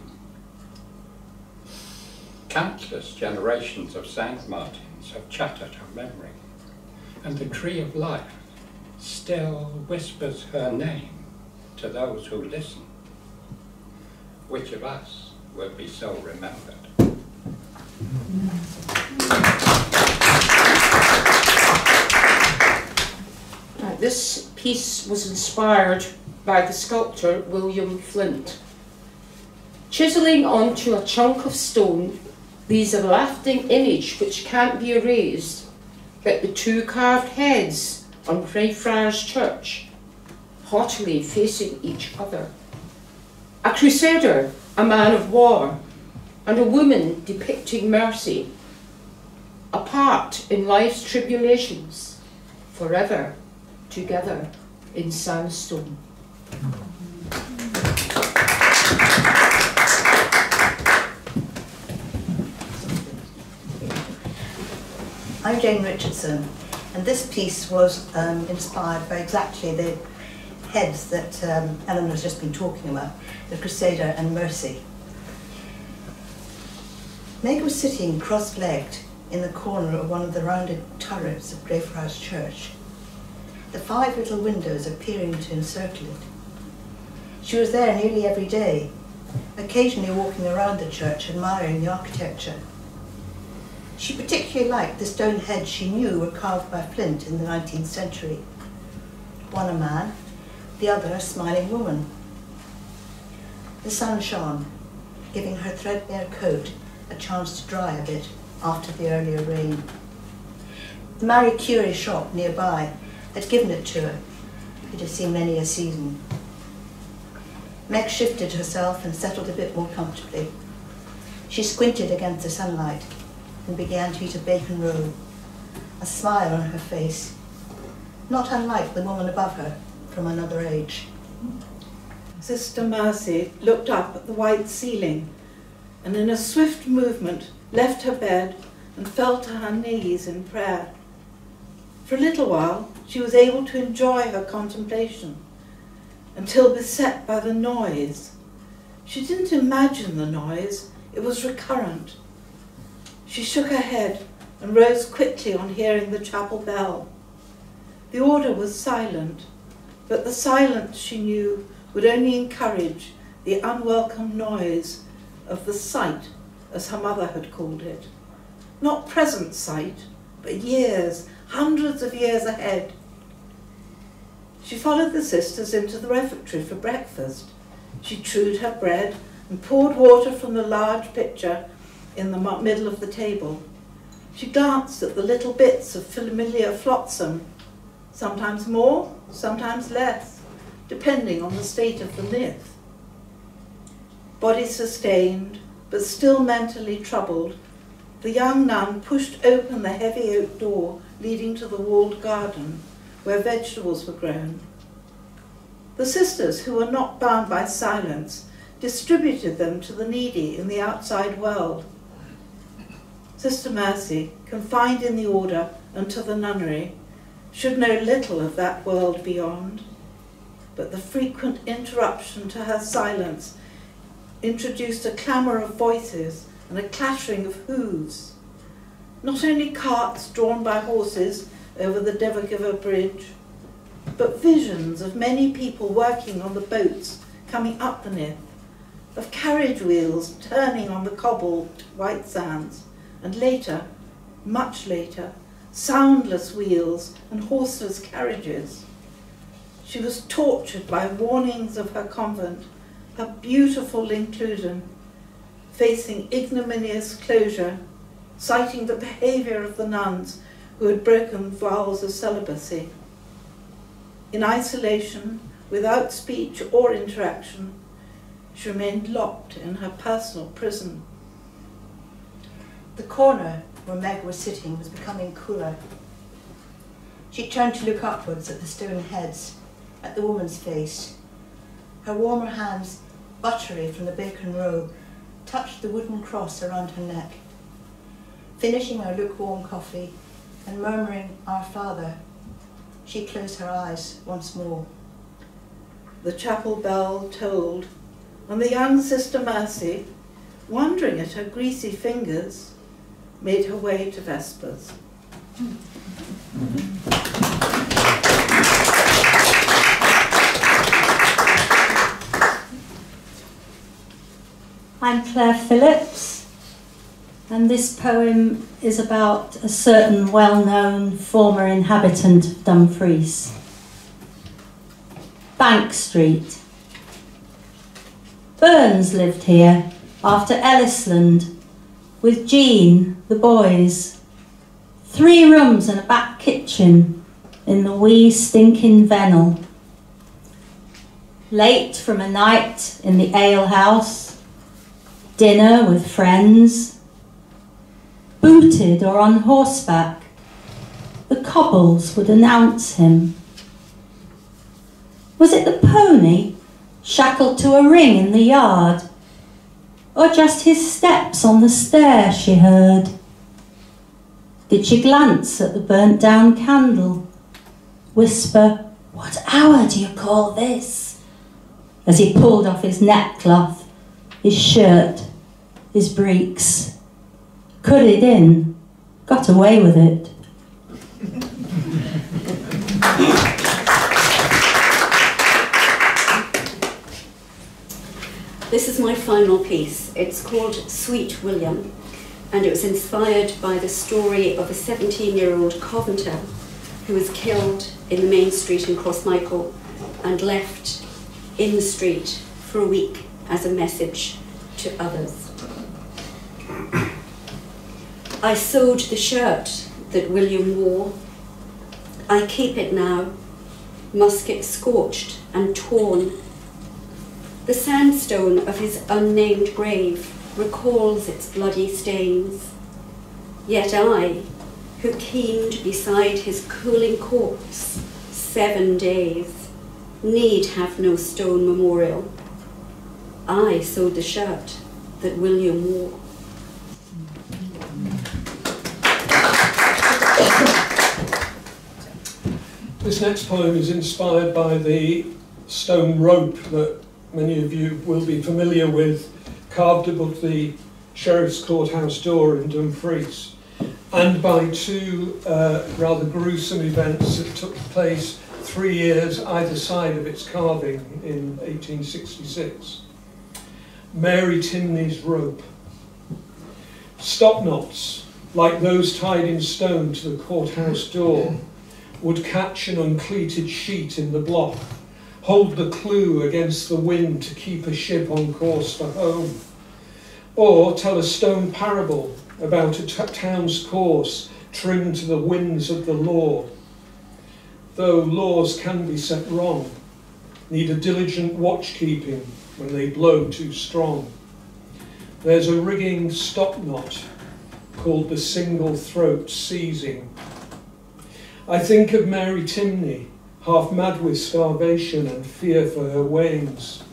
Countless generations of sand martins have chattered her memory, and the tree of life still whispers her name to those who listen. Which of us will be so remembered? This piece was inspired by the sculptor William Flint. Chiselling onto a chunk of stone leaves a lasting image which can't be erased, but the 2 carved heads on Greyfriars Church, haughtily facing each other. A crusader, a man of war, and a woman depicting mercy, apart in life's tribulations, forever together in sandstone. I'm Jane Richardson, and this piece was inspired by exactly the heads that Ellen has just been talking about, the Crusader and Mercy. Meg was sitting cross-legged in the corner of one of the rounded turrets of Bakehouse Church, the 5 little windows appearing to encircle it. She was there nearly every day, occasionally walking around the church admiring the architecture. She particularly liked the stone heads she knew were carved by flint in the 19th century. One a man, the other a smiling woman. The sun shone, giving her threadbare coat a chance to dry a bit after the earlier rain. The Marie Curie shop nearby had given it to her. It had seen many a season. Meg shifted herself and settled a bit more comfortably. She squinted against the sunlight and began to eat a bacon roll, a smile on her face, not unlike the woman above her from another age. Sister Mercy looked up at the white ceiling and in a swift movement left her bed and fell to her knees in prayer. For a little while she was able to enjoy her contemplation, until beset by the noise. She didn't imagine the noise, it was recurrent. She shook her head and rose quickly on hearing the chapel bell. The order was silent, but the silence, she knew, would only encourage the unwelcome noise of the sight, as her mother had called it. Not present sight, but years, hundreds of years ahead. She followed the sisters into the refectory for breakfast. She chewed her bread and poured water from the large pitcher in the middle of the table. She glanced at the little bits of familiar flotsam, sometimes more, sometimes less, depending on the state of the myth. Body sustained, but still mentally troubled, the young nun pushed open the heavy oak door leading to the walled garden, where vegetables were grown. The sisters, who were not bound by silence, distributed them to the needy in the outside world. Sister Mercy, confined in the order and to the nunnery, should know little of that world beyond, but the frequent interruption to her silence introduced a clamour of voices and a clattering of hooves. Not only carts drawn by horses over the Devergiver Bridge, but visions of many people working on the boats coming up the Nith, of carriage wheels turning on the cobbled white sands, and later, much later, soundless wheels and horseless carriages. She was tortured by warnings of her convent, her beautiful inclusion, facing ignominious closure, citing the behaviour of the nuns who had broken vows of celibacy. In isolation, without speech or interaction, she remained locked in her personal prison. The corner where Meg was sitting was becoming cooler. She turned to look upwards at the stone heads, at the woman's face. Her warmer hands, buttery from the bacon roll, touched the wooden cross around her neck. Finishing her lukewarm coffee and murmuring, "Our Father," she closed her eyes once more. The chapel bell tolled, and the young Sister Mercy, wondering at her greasy fingers, made her way to Vespers. I'm Claire Phillips, and this poem is about a certain well-known former inhabitant of Dumfries. Bank Street. Burns lived here after Ellisland with Jean, the boys. 3 rooms and a back kitchen in the wee stinking Vennel. Late from a night in the alehouse, dinner with friends. booted or on horseback, the cobbles would announce him. Was it the pony, shackled to a ring in the yard, or just his steps on the stair she heard? Did she glance at the burnt-down candle, whisper, "What hour do you call this?" as he pulled off his neckcloth, his shirt, his breeks, cut it in, got away with it. This is my final piece. It's called Sweet William, and it was inspired by the story of a 17-year-old Coventer who was killed in the main street in Crossmichael and left in the street for a week as a message to others. I sewed the shirt that William wore. I keep it now, musket scorched and torn. The sandstone of his unnamed grave recalls its bloody stains. Yet I, who keened beside his cooling corpse 7 days, need have no stone memorial. I sewed the shirt that William wore. This next poem is inspired by the stone rope that many of you will be familiar with, carved above the Sheriff's Courthouse door in Dumfries, and by two rather gruesome events that took place 3 years either side of its carving in 1866. Mary Timny's rope. Stop knots, like those tied in stone to the courthouse door, would catch an uncleated sheet in the block, hold the clue against the wind to keep a ship on course for home, or tell a stone parable about a town's course trimmed to the winds of the law. Though laws can be set wrong, need a diligent watchkeeping when they blow too strong. There's a rigging stop knot called the single throat seizing. I think of Mary Timny, half mad with starvation and fear for her wains,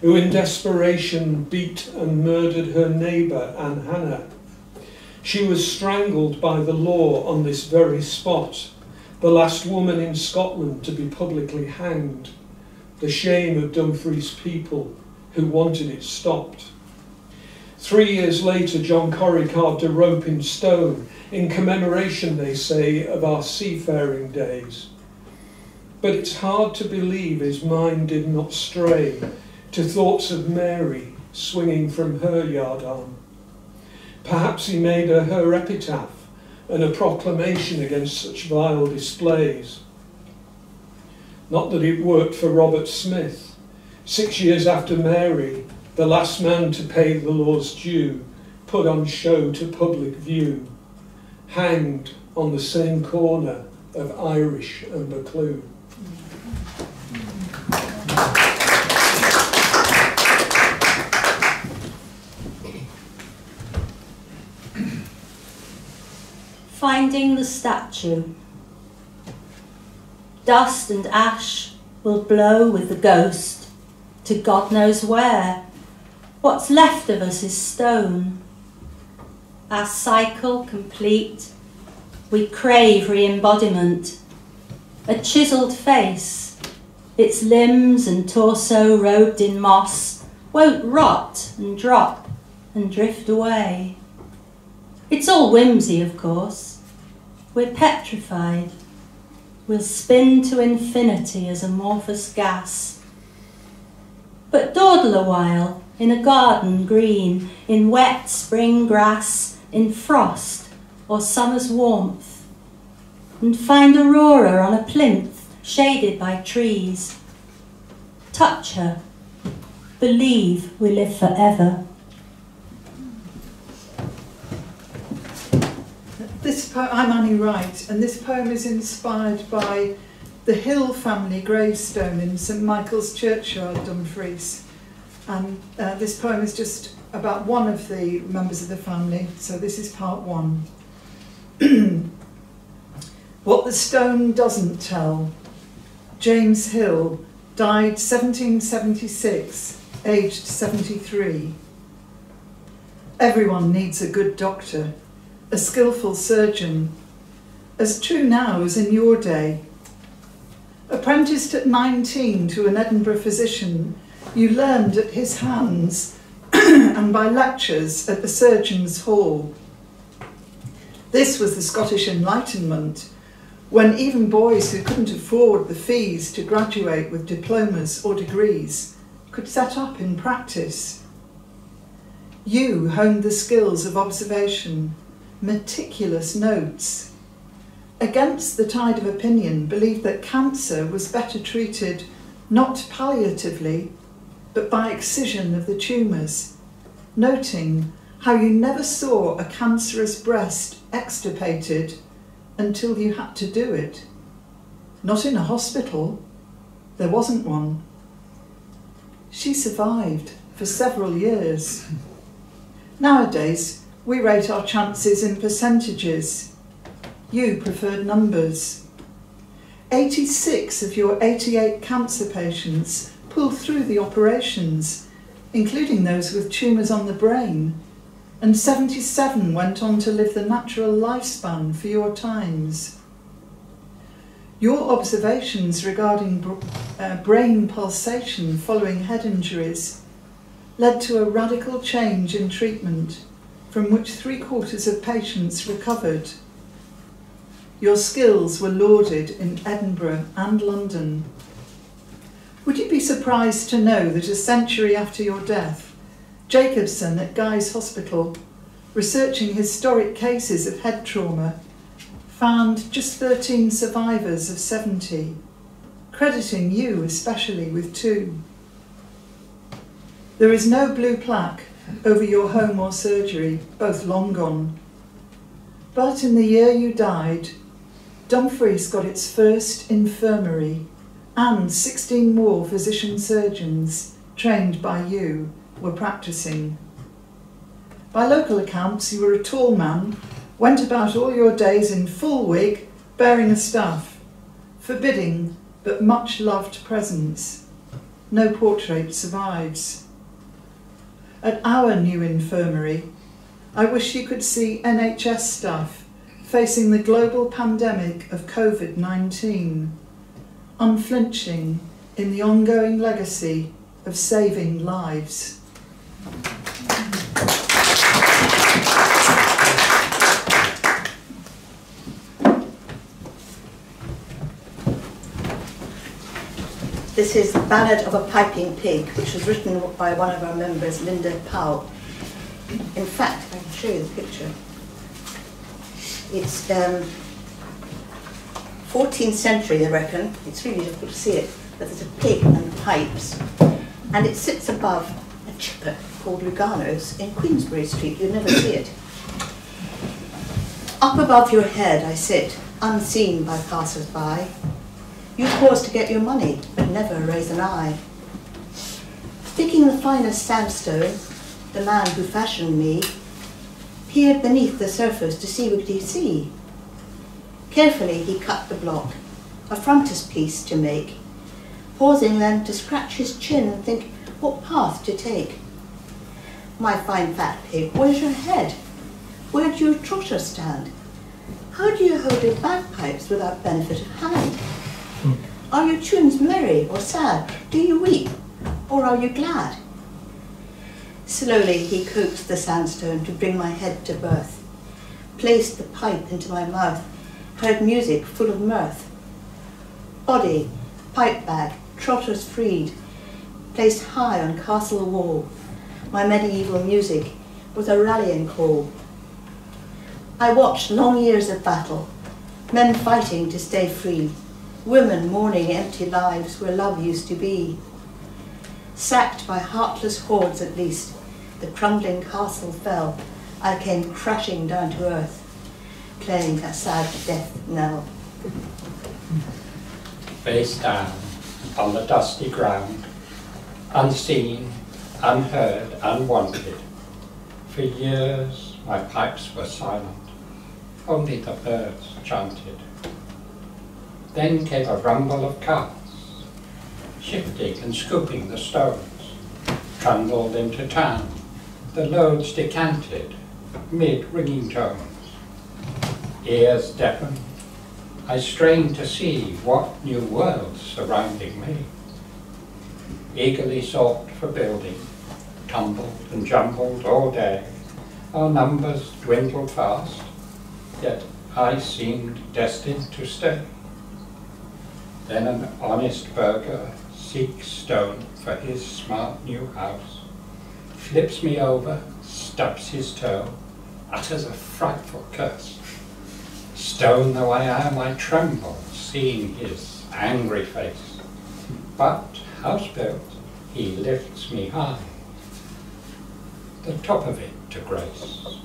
who in desperation beat and murdered her neighbour Anne Hannah. She was strangled by the law on this very spot, the last woman in Scotland to be publicly hanged, the shame of Dumfries people who wanted it stopped. 3 years later, John Corrie carved a rope in stone in commemoration, they say, of our seafaring days. But it's hard to believe his mind did not stray to thoughts of Mary swinging from her yardarm. Perhaps he made her epitaph and a proclamation against such vile displays. Not that it worked for Robert Smith. 6 years after Mary, the last man to pay the law's due, put on show to public view, hanged on the same corner of Irish and Buccleuch. Finding the statue. Dust and ash will blow with the ghost to God knows where. What's left of us is stone. Our cycle complete, we crave re-embodiment. A chiselled face, its limbs and torso robed in moss, won't rot and drop and drift away. It's all whimsy, of course. We're petrified. We'll spin to infinity as amorphous gas. But dawdle a while in a garden green, in wet spring grass, in frost or summer's warmth, and find Aurora on a plinth shaded by trees. Touch her. Believe we live forever. I'm Annie Wright, and this poem is inspired by the Hill family gravestone in St Michael's Churchyard, Dumfries. And this poem is just about one of the members of the family, so this is part one. What the stone doesn't tell. James Hill died 1776, aged 73. Everyone needs a good doctor, a skillful surgeon, as true now as in your day. Apprenticed at 19 to an Edinburgh physician, you learned at his hands and by lectures at the Surgeons' Hall. This was the Scottish Enlightenment, when even boys who couldn't afford the fees to graduate with diplomas or degrees could set up in practice. You honed the skills of observation, meticulous notes. Against the tide of opinion, believed that cancer was better treated not palliatively, but by excision of the tumours, noting how you never saw a cancerous breast extirpated until you had to do it. Not in a hospital. There wasn't one. She survived for several years. Nowadays, we rate our chances in percentages. You preferred numbers. 86 of your 88 cancer patients pulled through the operations, including those with tumours on the brain, and 77 went on to live the natural lifespan for your times. Your observations regarding brain pulsation following head injuries led to a radical change in treatment, from which 3/4 of patients recovered. Your skills were lauded in Edinburgh and London. Would you be surprised to know that a century after your death, Jacobson at Guy's Hospital, researching historic cases of head trauma, found just 13 survivors of 70, crediting you especially with 2. There is no blue plaque over your home or surgery, both long gone. But in the year you died, Dumfries got its first infirmary, and 16 more physician-surgeons, trained by you, were practising. By local accounts, you were a tall man, went about all your days in full wig, bearing a staff, forbidding but much loved presence. No portrait survives. At our new infirmary, I wish you could see NHS staff facing the global pandemic of COVID-19, unflinching in the ongoing legacy of saving lives. This is The Ballad of a Piping Pig, which was written by one of our members, Linda Pow. In fact, I can show you the picture. It's 14th century, I reckon. It's really difficult to see it, but there's a pig and pipes. And it sits above a chipper called Lugano's in Queensbury Street. You'll never see it. Up above your head I sit, unseen by passers-by. You pause to get your money, but never raise an eye. Picking the finest sandstone, the man who fashioned me peered beneath the surface to see what he'd see. Carefully he cut the block, a frontispiece to make, pausing then to scratch his chin and think what path to take. My fine fat pig, where's your head? Where do your trotter stand? How do you hold your bagpipes without benefit of hand? Are your tunes merry or sad? Do you weep or are you glad? Slowly he coaxed the sandstone to bring my head to birth, placed the pipe into my mouth, heard music full of mirth. Body, pipe bag, trotters freed, placed high on castle wall, my medieval music was a rallying call. I watched long years of battle, men fighting to stay free, women mourning empty lives where love used to be. Sacked by heartless hordes at least, the crumbling castle fell, I came crashing down to earth, playing a sad death knell. Face down on the dusty ground, unseen, unheard, unwanted, For years my pipes were silent, only the birds chanted. Then came a rumble of carts, shifting and scooping the stones, trundled into town, the loads decanted, mid ringing tones. Ears deafened, I strained to see what new worlds surrounding me. Eagerly sought for building, tumbled and jumbled all day. Our numbers dwindled fast, yet I seemed destined to stay. Then an honest burgher seeks stone for his smart new house, flips me over, stubs his toe, utters a frightful curse. Stone though I am, I tremble, seeing his angry face. But, house built, he lifts me high, the top of it to grace.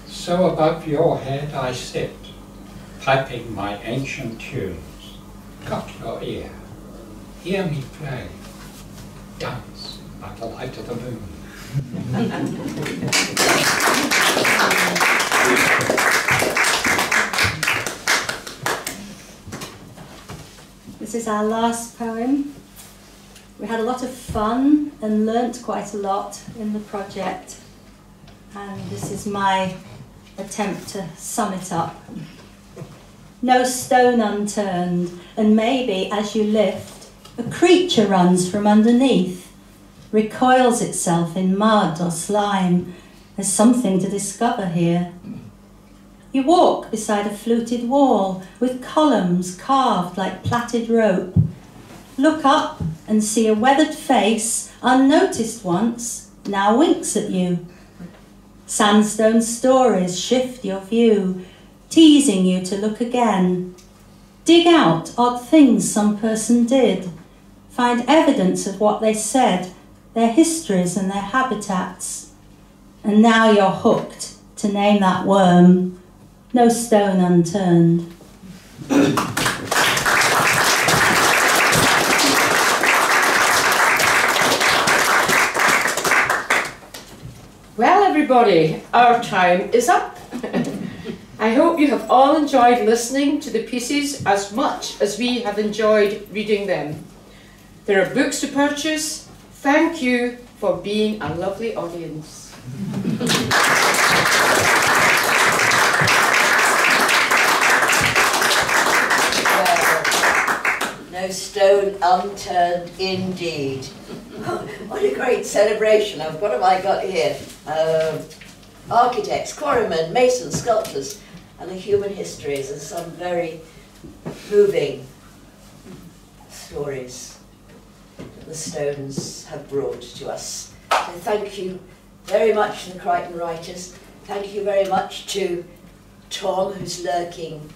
So above your head I sit, piping my ancient tunes. Cock your ear, hear me play, dance by the light of the moon. This is our last poem. We had a lot of fun and learnt quite a lot in the project, and this is my attempt to sum it up. No stone unturned, and maybe as you lift, a creature runs from underneath, recoils itself in mud or slime. There's something to discover here. You walk beside a fluted wall with columns carved like plaited rope. Look up and see a weathered face, unnoticed once, now winks at you. Sandstone stories shift your view, teasing you to look again. Dig out odd things some person did. Find evidence of what they said, their histories and their habitats. And now you're hooked to name that worm. No stone unturned. Well, everybody, our time is up. I hope you have all enjoyed listening to the pieces as much as we have enjoyed reading them. There are books to purchase. Thank you for being a lovely audience. No stone unturned indeed. What a great celebration. What have I got here? Architects, quarrymen, masons, sculptors, and the human histories, and some very moving stories that the stones have brought to us. So thank you very much to the Crichton Writers. Thank you very much to Tom, who's lurking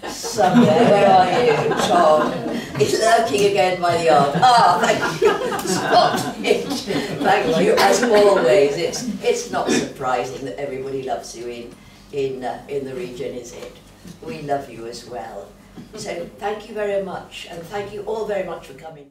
somewhere. Where are you, Tom? He's lurking again by the arm. Ah, thank you. Spot it. Thank you, as always. It's not surprising that everybody loves you in the region, is it? We love you as well. So thank you very much, and thank you all very much for coming.